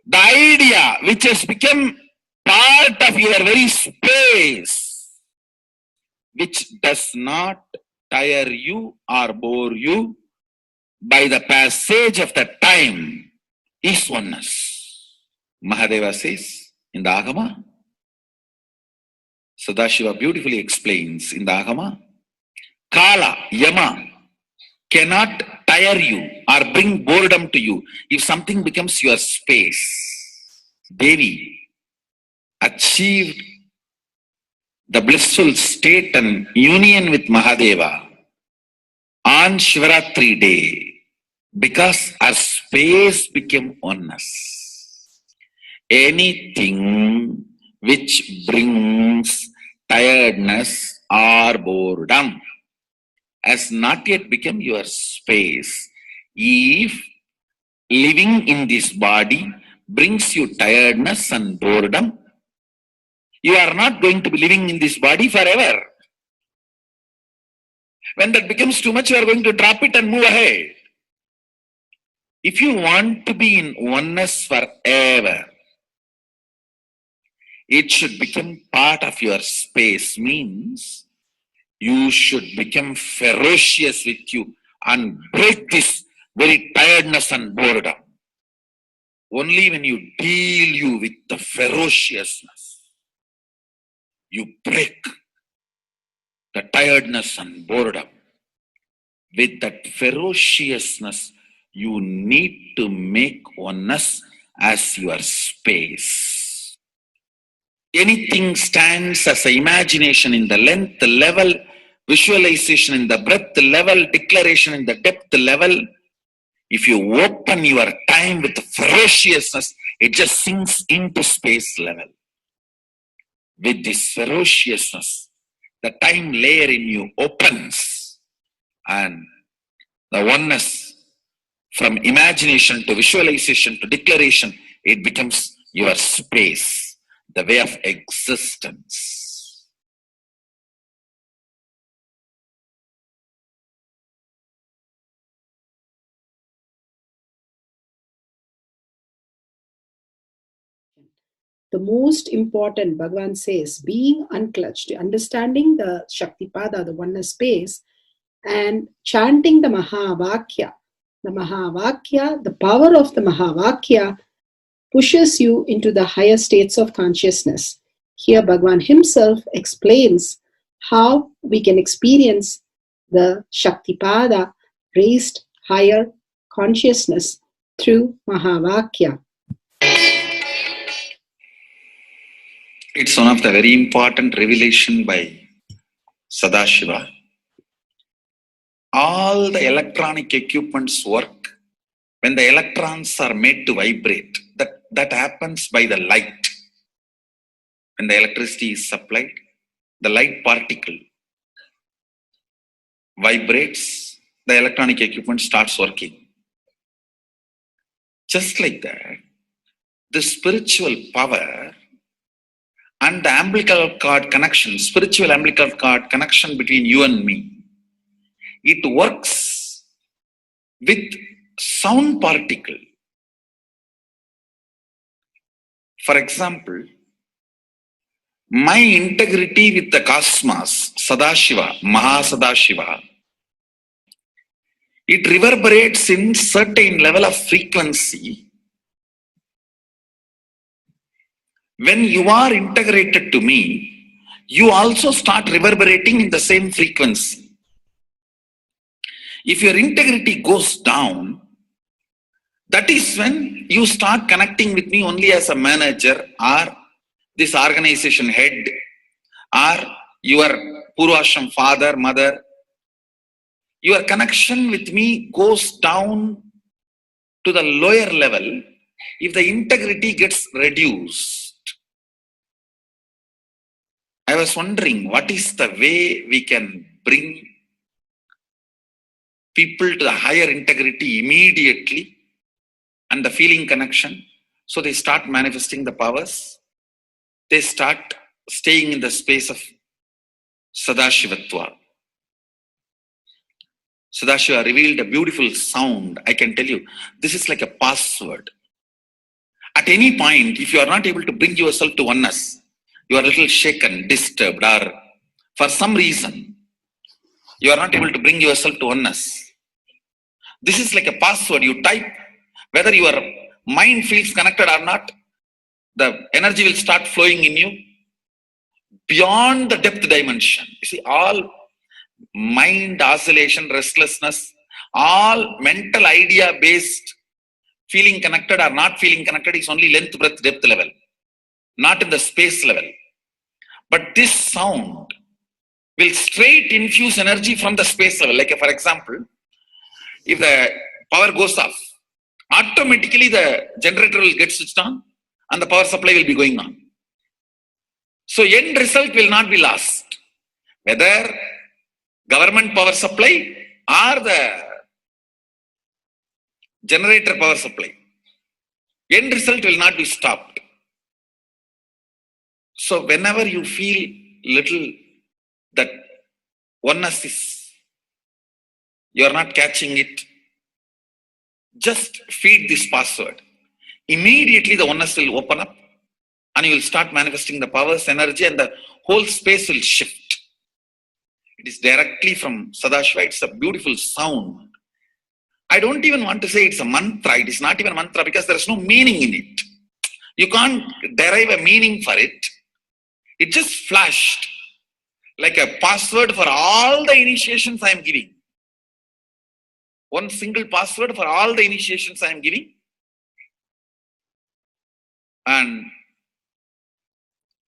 The idea which has become part of your very space, which does not tire you or bore you by the passage of the time, is oneness. Mahadeva says in the Agama, Sadashiva beautifully explains in the Agama, Kala, Yama cannot tire you or bring boredom to you if something becomes your space. Devi achieved the blissful state and union with Mahadeva on Shivaratri day because our space became oneness. Anything which brings tiredness or boredom, has not yet become your space. If living in this body brings you tiredness and boredom, you are not going to be living in this body forever. When that becomes too much, you are going to drop it and move ahead. If you want to be in oneness forever, it should become part of your space, means you should become ferocious with you and break this very tiredness and boredom. Only when you deal you with the ferociousness, you break the tiredness and boredom. With that ferociousness, you need to make oneness as your space. Anything stands as an imagination in the length level, visualization in the breadth level, declaration in the depth level. If you open your time with ferociousness, it just sinks into space level. With this ferociousness, the time layer in you opens, and the oneness from imagination to visualization to declaration, it becomes your space, the way of existence. The most important, Bhagavan says, being unclutched, understanding the Shaktipada, the oneness space, and chanting the Mahavakya. The Mahavakya, the power of the Mahavakya, pushes you into the higher states of consciousness. Here, Bhagavan himself explains how we can experience the Shaktipada, raised higher consciousness, through Mahavakya. It's one of the very important revelation by Sadashiva. All the electronic equipments work when the electrons are made to vibrate. That happens by the light. When the electricity is supplied, the light particle vibrates, the electronic equipment starts working. Just like that, the spiritual power and the umbilical cord connection, spiritual umbilical cord connection between you and me, it works with sound particle. For example, my integrity with the cosmos, Sadashiva, Mahasadashiva, it reverberates in certain level of frequency. When you are integrated to me, you also start reverberating in the same frequency. If your integrity goes down, that is when you start connecting with me only as a manager or this organization head or your Purvashram father, mother. Your connection with me goes down to the lower level if the integrity gets reduced. I was wondering, what is the way we can bring people to the higher integrity immediately and the feeling connection, so they start manifesting the powers, they start staying in the space of Sadashivatva. Sadashiva revealed a beautiful sound. I can tell you, this is like a password. At any point, if you are not able to bring yourself to oneness, you are a little shaken, disturbed, or for some reason, you are not able to bring yourself to oneness. This is like a password. You type, whether your mind feels connected or not, the energy will start flowing in you beyond the depth dimension. You see, all mind oscillation, restlessness, all mental idea based feeling connected or not feeling connected is only length, breadth, depth level, not in the space level. But this sound will straight infuse energy from the space level. Like for example, if the power goes off, automatically the generator will get switched on and the power supply will be going on. So end result will not be lost. Whether government power supply or the generator power supply, end result will not be stopped. So whenever you feel little that oneness is, you are not catching it, just feed this password. Immediately the oneness will open up and you will start manifesting the powers, energy, and the whole space will shift. It is directly from Sadashiva. It's a beautiful sound. I don't even want to say it's a mantra. It is not even a mantra because there is no meaning in it. You can't derive a meaning for it. It just flashed like a password for all the initiations I am giving. One single password for all the initiations I am giving. And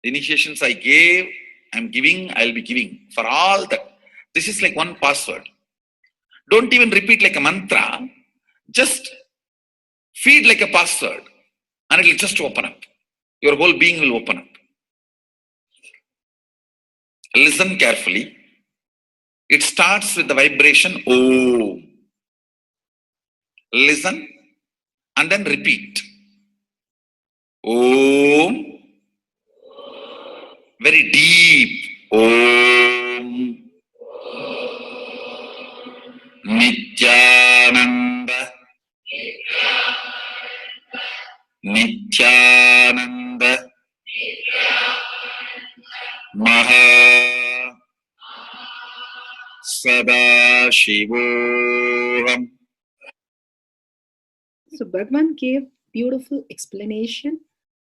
the initiations I gave, I am giving, I will be giving for all that. This is like one password. Don't even repeat like a mantra. Just feed like a password and it will just open up. Your whole being will open up. Listen carefully. It starts with the vibration Om. Listen and then repeat. Om. Very deep. Om. Nithyananda. Nithyananda. Maha Sadashivoham. So Bhagavan gave beautiful explanation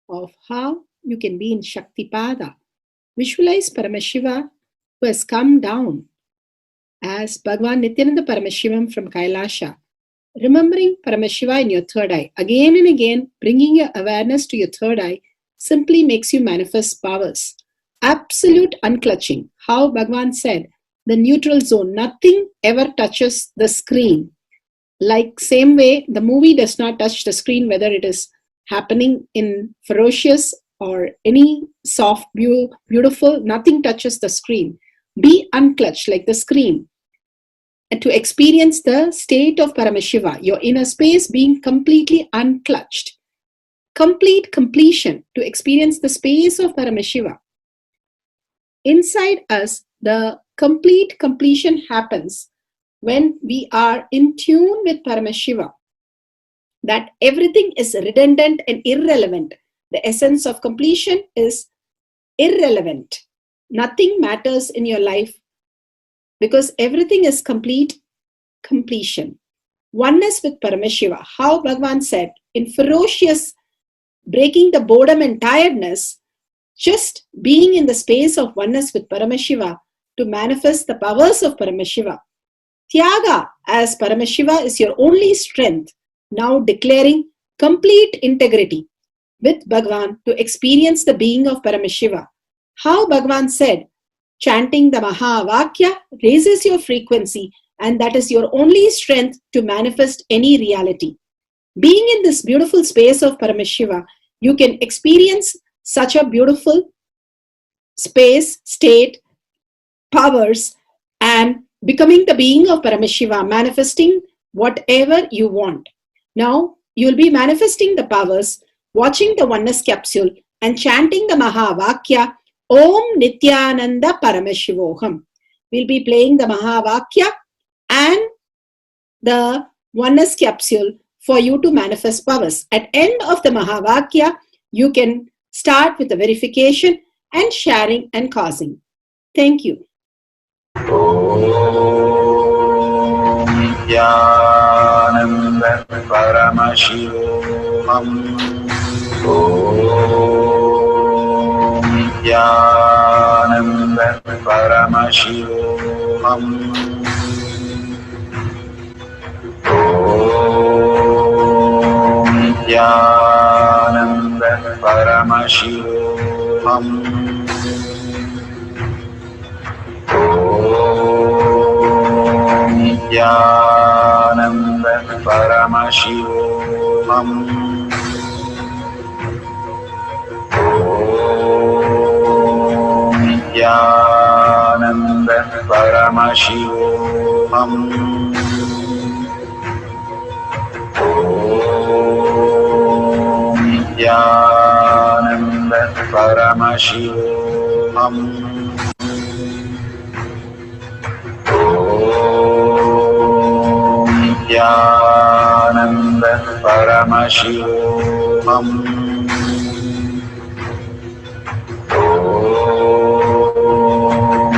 of how you can be in Shaktipada. Visualize Paramashiva who has come down as Bhagavan Nithyananda Paramashivam from Kailasha. Remembering Paramashiva in your third eye. Again and again, bringing your awareness to your third eye simply makes you manifest powers. Absolute unclutching. How Bhagavan said, the neutral zone. Nothing ever touches the screen. Like same way, the movie does not touch the screen, whether it is happening in ferocious or any soft, beautiful, nothing touches the screen. Be unclutched like the screen. And to experience the state of Paramashiva, your inner space being completely unclutched. Complete completion to experience the space of Paramashiva. Inside us, the complete completion happens when we are in tune with Paramashiva. That everything is redundant and irrelevant. The essence of completion is irrelevant. Nothing matters in your life because everything is complete completion. Oneness with Paramashiva. How Bhagavan said, in ferocious breaking the boredom and tiredness, just being in the space of oneness with Paramashiva to manifest the powers of Paramashiva. Tyaga as Paramashiva is your only strength, now declaring complete integrity with Bhagavan to experience the being of Paramashiva. How Bhagavan said, chanting the Mahavakya raises your frequency and that is your only strength to manifest any reality. Being in this beautiful space of Paramashiva, you can experience such a beautiful space, state, powers, and becoming the being of Paramashiva, manifesting whatever you want. Now, you will be manifesting the powers, watching the oneness capsule, and chanting the Mahavakya, Om Nithyananda Paramashivoham. We'll be playing the Mahavakya and the oneness capsule for you to manifest powers. At end of the Mahavakya, you can start with the verification and sharing and causing. Thank you. Nithyananda Paramashivoham. Nithyananda Paramashivoham. Nithyananda Paramashivoham. Nithyananda Paramashivoham. Paramashivoham. Om Nithyananda Paramashivoham. Om Nithyananda Paramashivoham. Om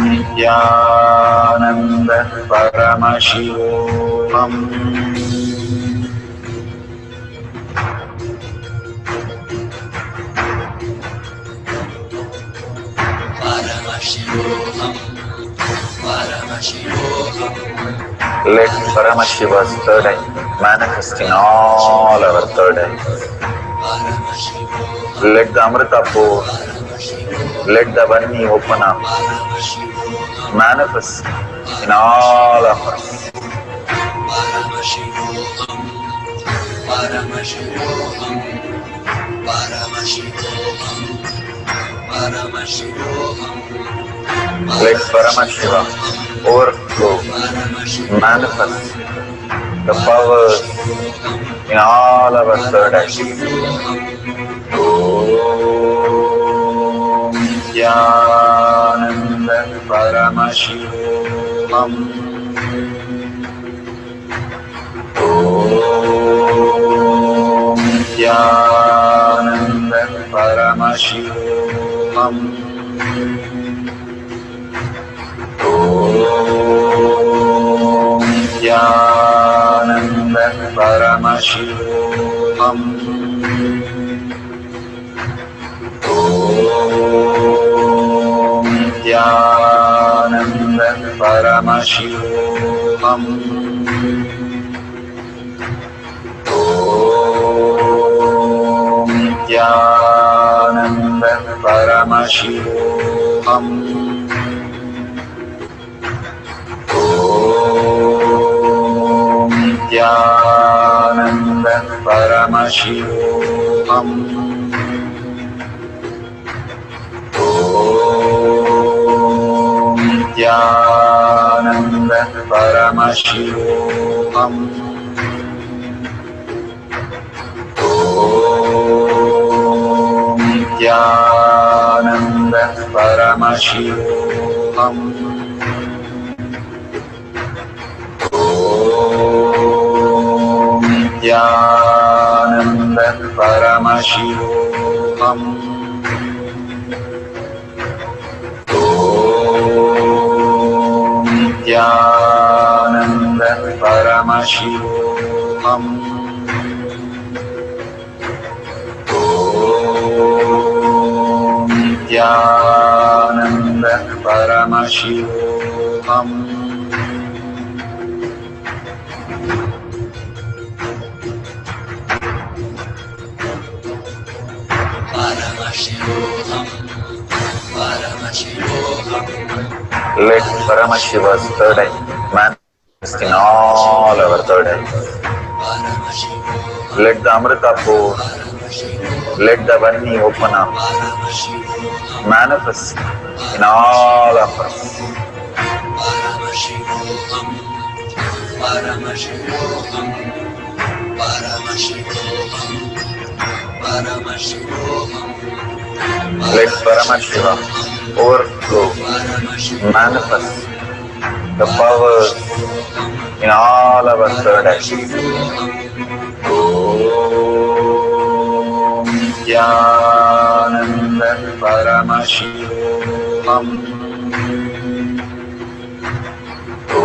Nithyananda Paramashivoham. Let Paramashiva's third eye manifest in all our third eyes. Let the Amrita pour, let the Vani open up, manifest in all of us. Let Paramashiva overflow, manifest the powers in all our third eyes. Om Nithyananda Paramashivoham. Om Nithyananda Paramashivoham. Om Nithyananda Paramashivoham. Om Nithyananda Paramashivoham. Om Nithyananda Paramashivoham. Om Nithyananda Paramashivoham. Om Nithyananda Paramashivoham. Om Nithyananda Paramashivoham. Om Nithyananda Paramashivoham. Om Nithyananda Paramashivoham. Om Nithyananda Paramashivoham. Let Paramashiva's third eye manifest in all our third eyes. Let the Amrita pour, let the Vani open up, manifest in all of us. Let Paramashiva overflow, manifest the powers in all our third eyes. Om Nithyananda Paramashivoham. Om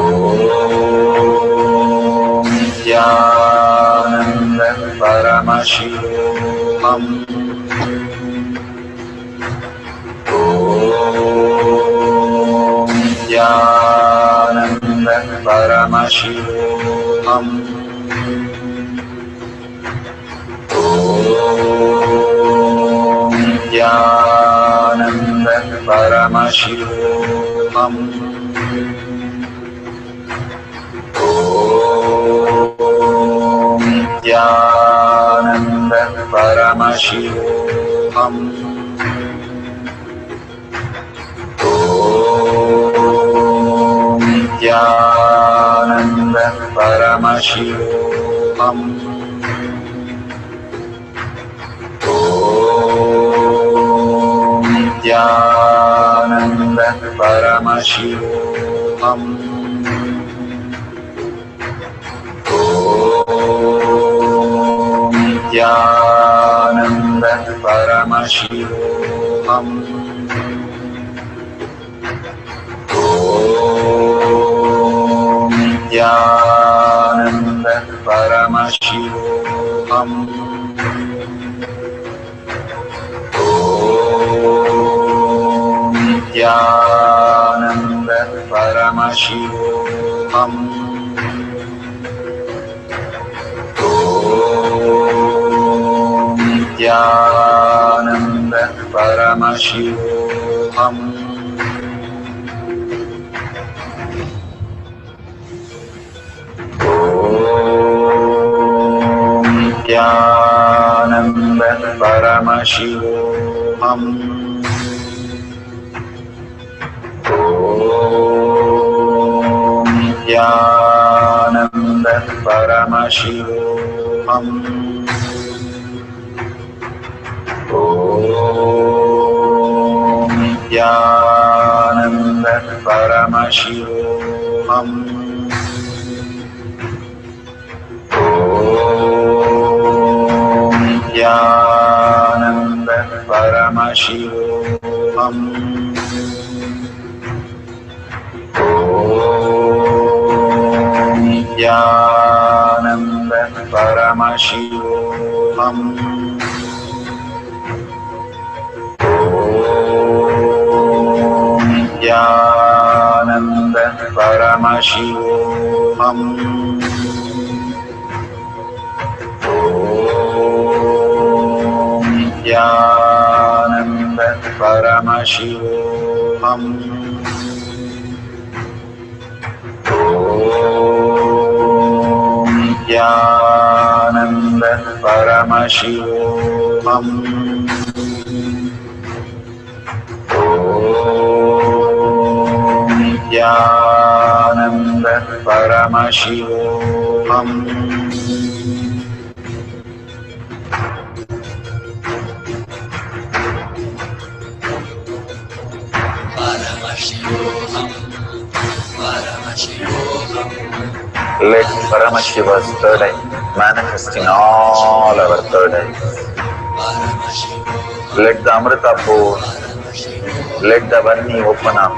Nithyananda Paramashivoham. Om Nithyananda Paramashivoham. Om Nithyananda Paramashivoham. Om Nithyananda Paramashivoham. Om Paramashivoham. Nithyananda Paramashivoham. Nithyananda Paramashivoham. Nithyananda Paramashivoham. Nithyananda Paramashivoham. Nithyananda Paramashivoham. Nithyananda Paramashivoham. Nithyananda Paramashivoham. Nithyananda Paramashivoham. Nithyananda Paramashivoham. Nithyananda Paramashivoham. Nithyananda Paramashivoham. Nithyananda Paramashivoham. Nithyananda Paramashivoham. Nithyananda Paramashivoham. Let Paramashiva's third eye manifest in all our third eyes. Let the Amrita pour, let the Varni open up.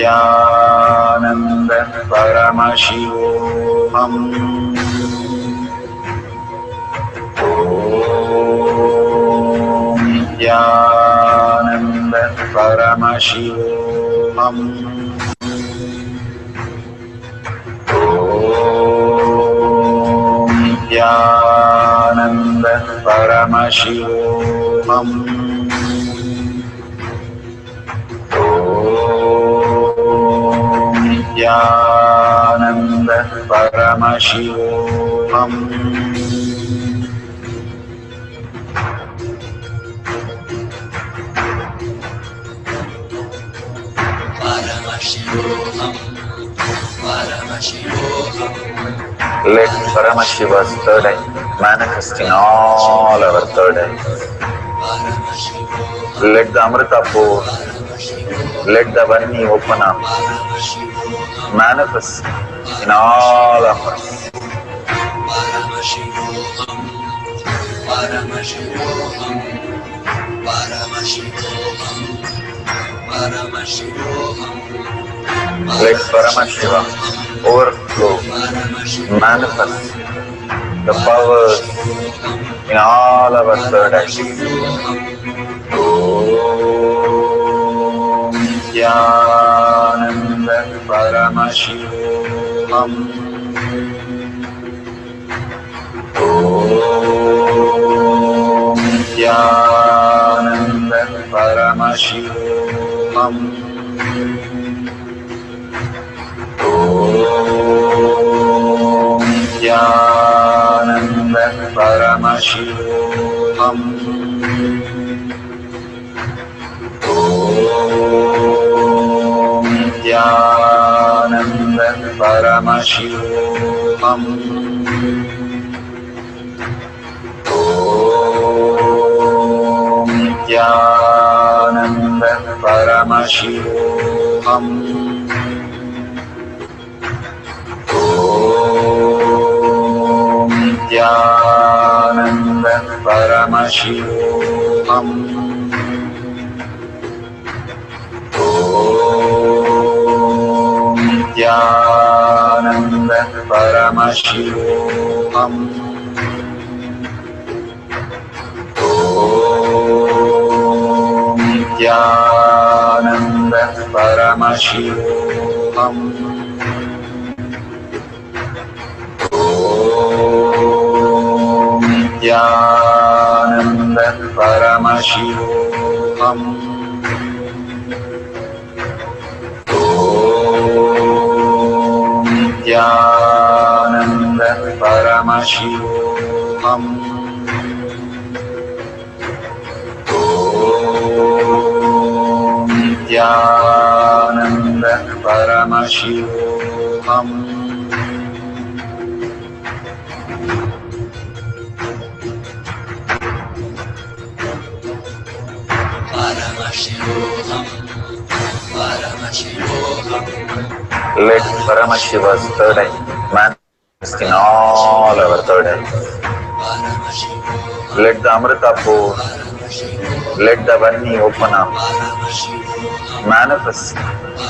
Nithyananda Paramashivoham. Nithyananda Paramashivoham. Nithyananda Paramashivoham. Nithyananda Paramashivoham. Let Paramashiva's third eye manifest in all our third eyes. Let the Amrita pour, let the Varni open up, manifest in all of us. Let Paramashiva overflow, manifest the powers in all our third eyes. Om Nithyananda Paramashivoham. Om Nithyananda Paramashivoham. Om Nithyananda Paramashivoham. Paramashivoham. Om Nithyananda Paramashivoham. Om Nithyananda Paramashivoham. Om Nithyananda Paramashivoham. Om Nithyananda Paramashivoham. Om Nithyananda Paramashivoham. Om Nithyananda Paramashivoham. Om Nithyananda Paramashivoham. Let Paramashiva's third eye manifest in all our third eyes. Let the Amrita pour, let the Vani open up, manifest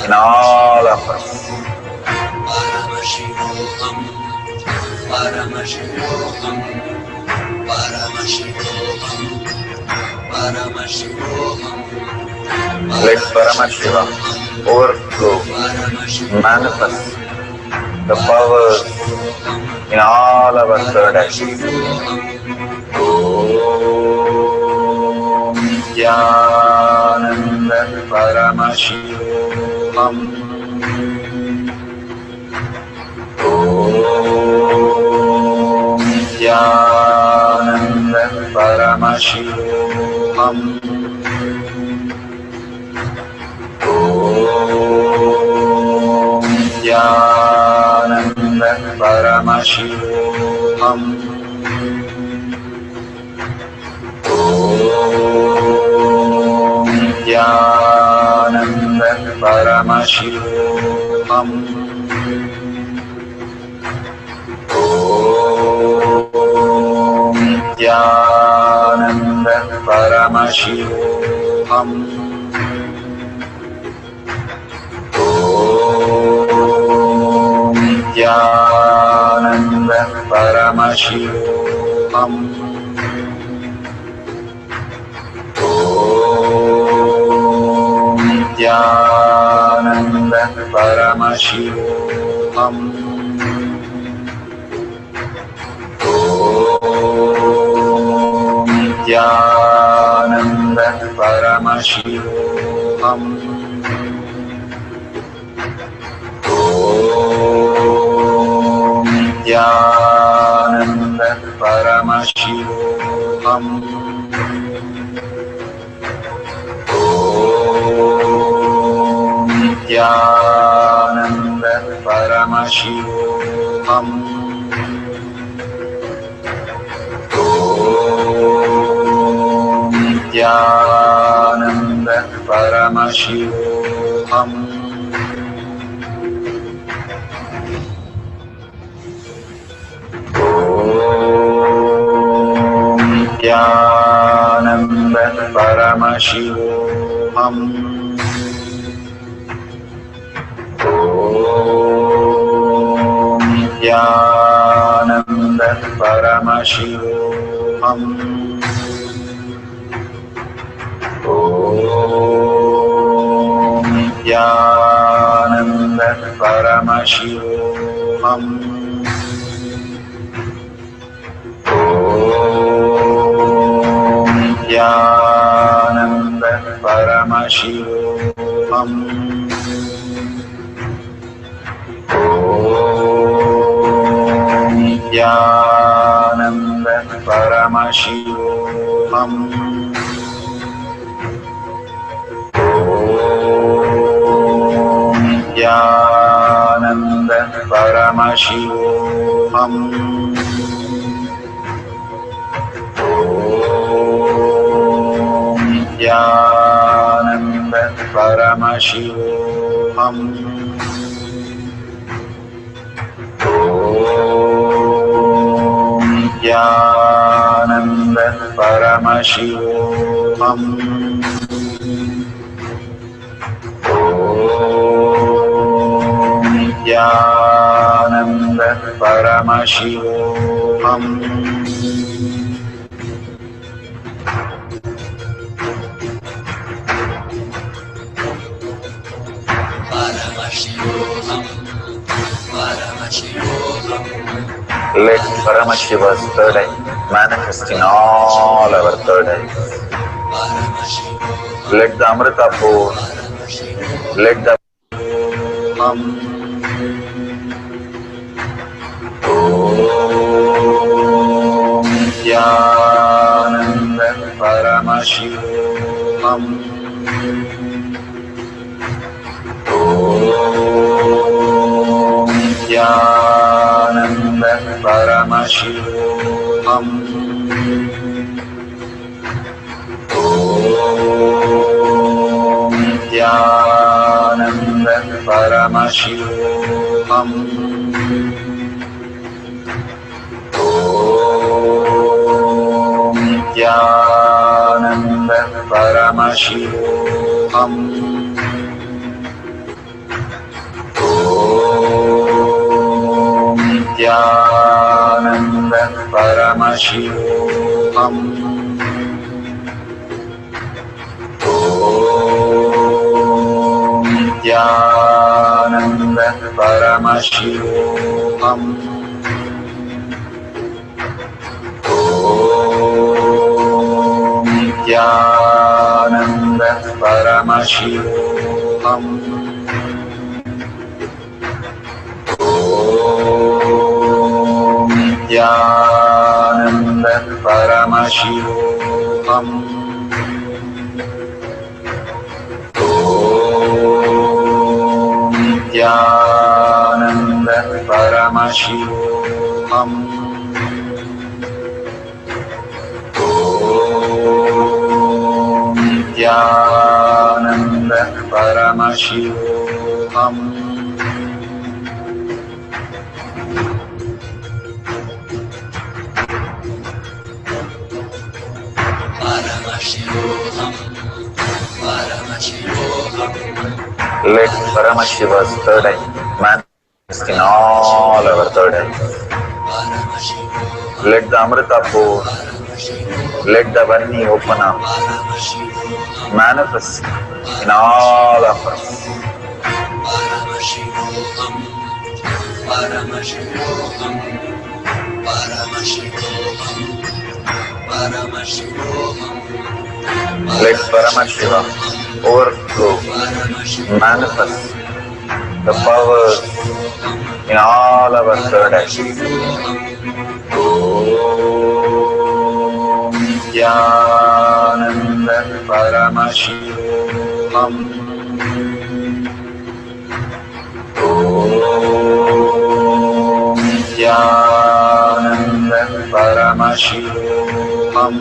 in all of us. Let Paramashiva overflow, manifest the powers in all our third eyes. Om Nithyananda Paramashivoham. Om Nithyananda Paramashivoham. Om Nithyananda Paramashivoham. Om Nithyananda Paramashivoham. Om Nithyananda Paramashivoham. Om Nithyananda Paramashivoham. Om Nithyananda Paramashivoham. Om Nithyananda Paramashivoham. Om Nithyananda Paramashivoham. Om Nithyananda Paramashivoham. Om Nithyananda Paramashivoham. Om Nithyananda Paramashivoham. Om Nithyananda Paramashivoham. Om Nithyananda Paramashivoham. Om Nithyananda Paramashivoham. Om Nithyananda Paramashivoham. Om Nithyananda Paramashivoham. Om Nithyananda Paramashivoham. Om Nithyananda Paramashivoham. Om Nithyananda Paramashivoham. Let Paramashiva's third eye manifest in all our third eyes. Let the Amrita pour, let the Om Nithyananda Paramashivoham. Om Nithyananda Paramashivoham. Om Nithyananda Paramashivoham. Om Nithyananda Paramashivoham. Om Nithyananda Paramashivoham. Om Nithyananda Paramashivoham. Om Nithyananda Paramashivoham. Om Nithyananda Paramashivoham. Om Nithyananda Paramashivoham. Om Nithyananda Paramashivoham. Let Paramashiva's third eye manifest in all our third eyes. Let the Amrita pour, let the Vani open up, manifest in all of us. Let Paramashiva overflow, manifest the powers in all our third eyes. Om Nithyananda Paramashivoham. Om Nithyananda Paramashivoham.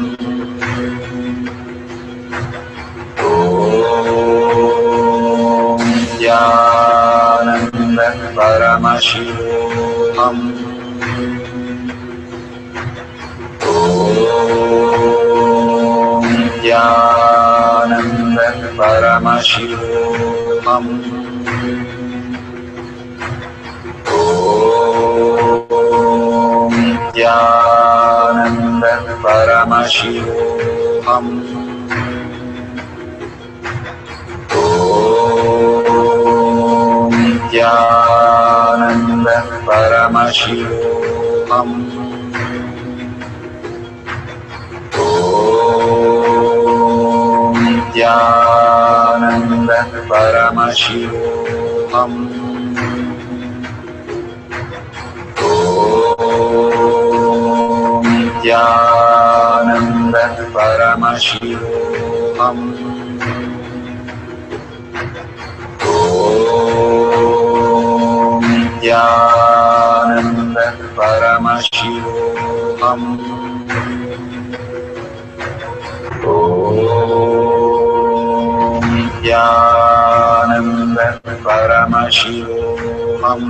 Om Nithyananda Paramashivoham. Om Nithyananda Paramashivoham. Om Nithyananda Paramashivoham. Om Nithyananda Paramashivoham. Om Nithyananda Paramashivoham. Om Nithyananda Paramashivoham. Om Nithyananda Paramashivoham. Om Nithyananda Paramashivoham.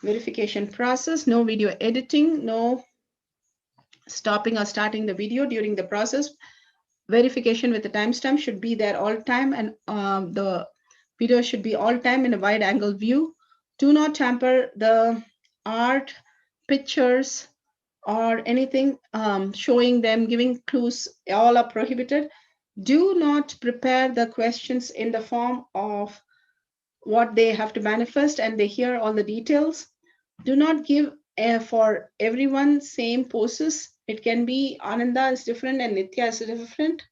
Verification process, no video editing, no stopping or starting the video during the process. Verification with the timestamp should be there all time, and the video should be all time in a wide angle view. Do not tamper the art, pictures, or anything showing them, giving clues, all are prohibited. Do not prepare the questions in the form of what they have to manifest and they hear all the details. Do not give for everyone same poses. It can be Ananda is different and Nitya is different.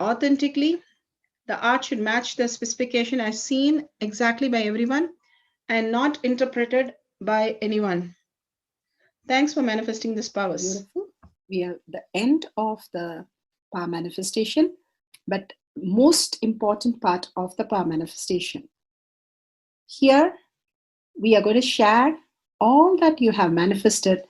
Authentically, the art should match the specification as seen exactly by everyone and not interpreted by anyone. Thanks for manifesting these powers. Beautiful. We are at the end of the power manifestation, but most important part of the power manifestation. Here, we are going to share all that you have manifested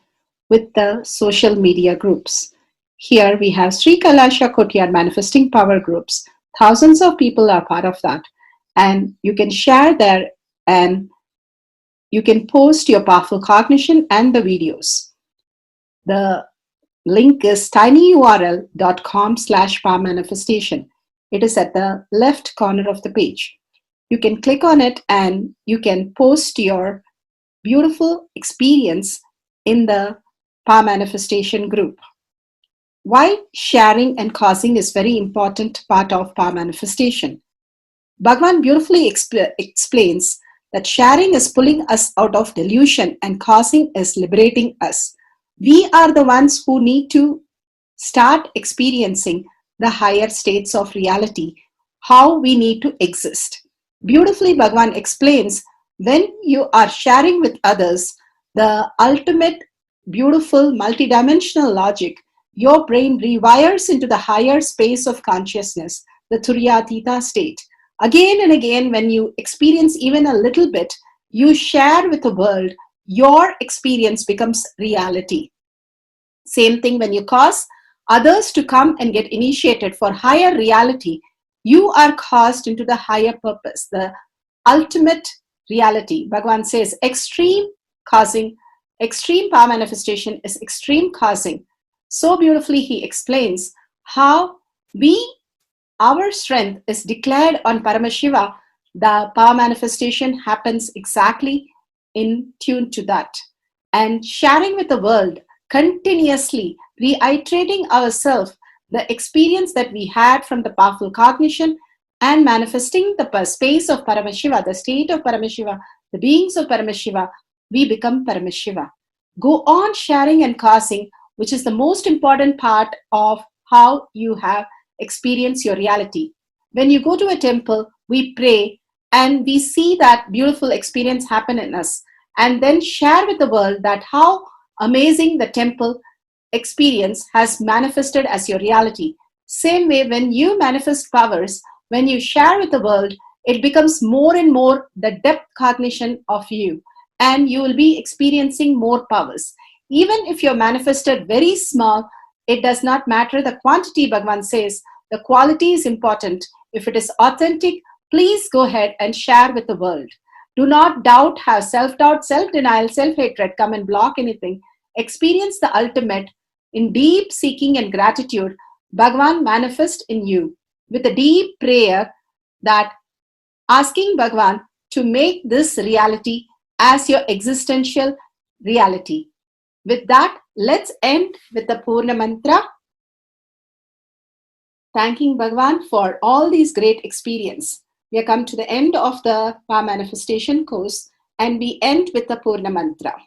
with the social media groups. Here we have Sri Kailasha Kotyar manifesting power groups. Thousands of people are part of that. And you can share there and you can post your powerful cognition and the videos. The link is tinyurl.com/power manifestation. It is at the left corner of the page. You can click on it and you can post your beautiful experience in the power manifestation group. Why sharing and causing is very important part of power manifestation. Bhagavan beautifully explains that sharing is pulling us out of delusion and causing is liberating us. We are the ones who need to start experiencing the higher states of reality, how we need to exist. Beautifully, Bhagavan explains when you are sharing with others the ultimate beautiful multidimensional logic, your brain rewires into the higher space of consciousness, the Turyatita state. Again and again, when you experience even a little bit, you share with the world, your experience becomes reality. Same thing when you cause others to come and get initiated for higher reality, you are caused into the higher purpose, the ultimate reality. Bhagavan says extreme causing, extreme power manifestation is extreme causing. So beautifully he explains how our strength is declared on Paramashiva. The power manifestation happens exactly in tune to that. And sharing with the world, continuously reiterating ourselves the experience that we had from the powerful cognition and manifesting the space of Paramashiva, the state of Paramashiva, the beings of Paramashiva, we become Paramashiva. Go on sharing and causing, which is the most important part of how you have experienced your reality. When you go to a temple, we pray and we see that beautiful experience happen in us, and then share with the world that how amazing the temple experience has manifested as your reality. Same way, when you manifest powers, when you share with the world, it becomes more and more the depth cognition of you, and you will be experiencing more powers. Even if you're manifested very small, it does not matter the quantity. Bhagavan says the quality is important. If it is authentic, please go ahead and share with the world. Do not doubt, have self-doubt, self-denial, self-hatred come and block anything. Experience the ultimate in deep seeking and gratitude. Bhagavan manifest in you with a deep prayer, that asking Bhagavan to make this reality as your existential reality. With that, let's end with the Purna Mantra. Thanking Bhagavan for all these great experience. We have come to the end of the power manifestation course, and we end with the Purna Mantra.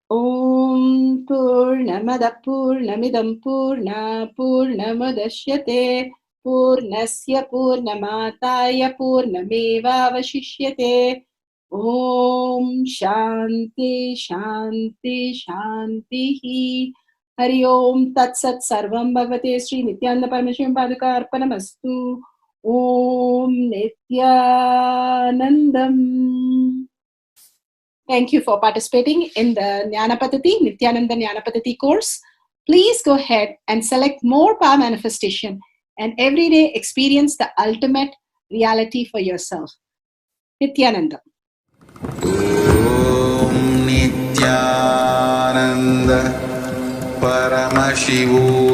Om Purnamada Purnamidam Purna Purnamadashyate Purnasya Purnamataya Purnameva Vashishyate. Om Shanti Shanti Shanti. Hari Om Tat Sat Sarvam Bhagavate Sri Nithyananda Parameshwaram Paduka Arpanamastu. Om Nithyanandam. Thank you for participating in the Jnana Paddhati, Nithyananda Jnana Paddhati course. Please go ahead and select more power manifestation and every day experience the ultimate reality for yourself. Nithyananda. Om Nithyananda Paramashivo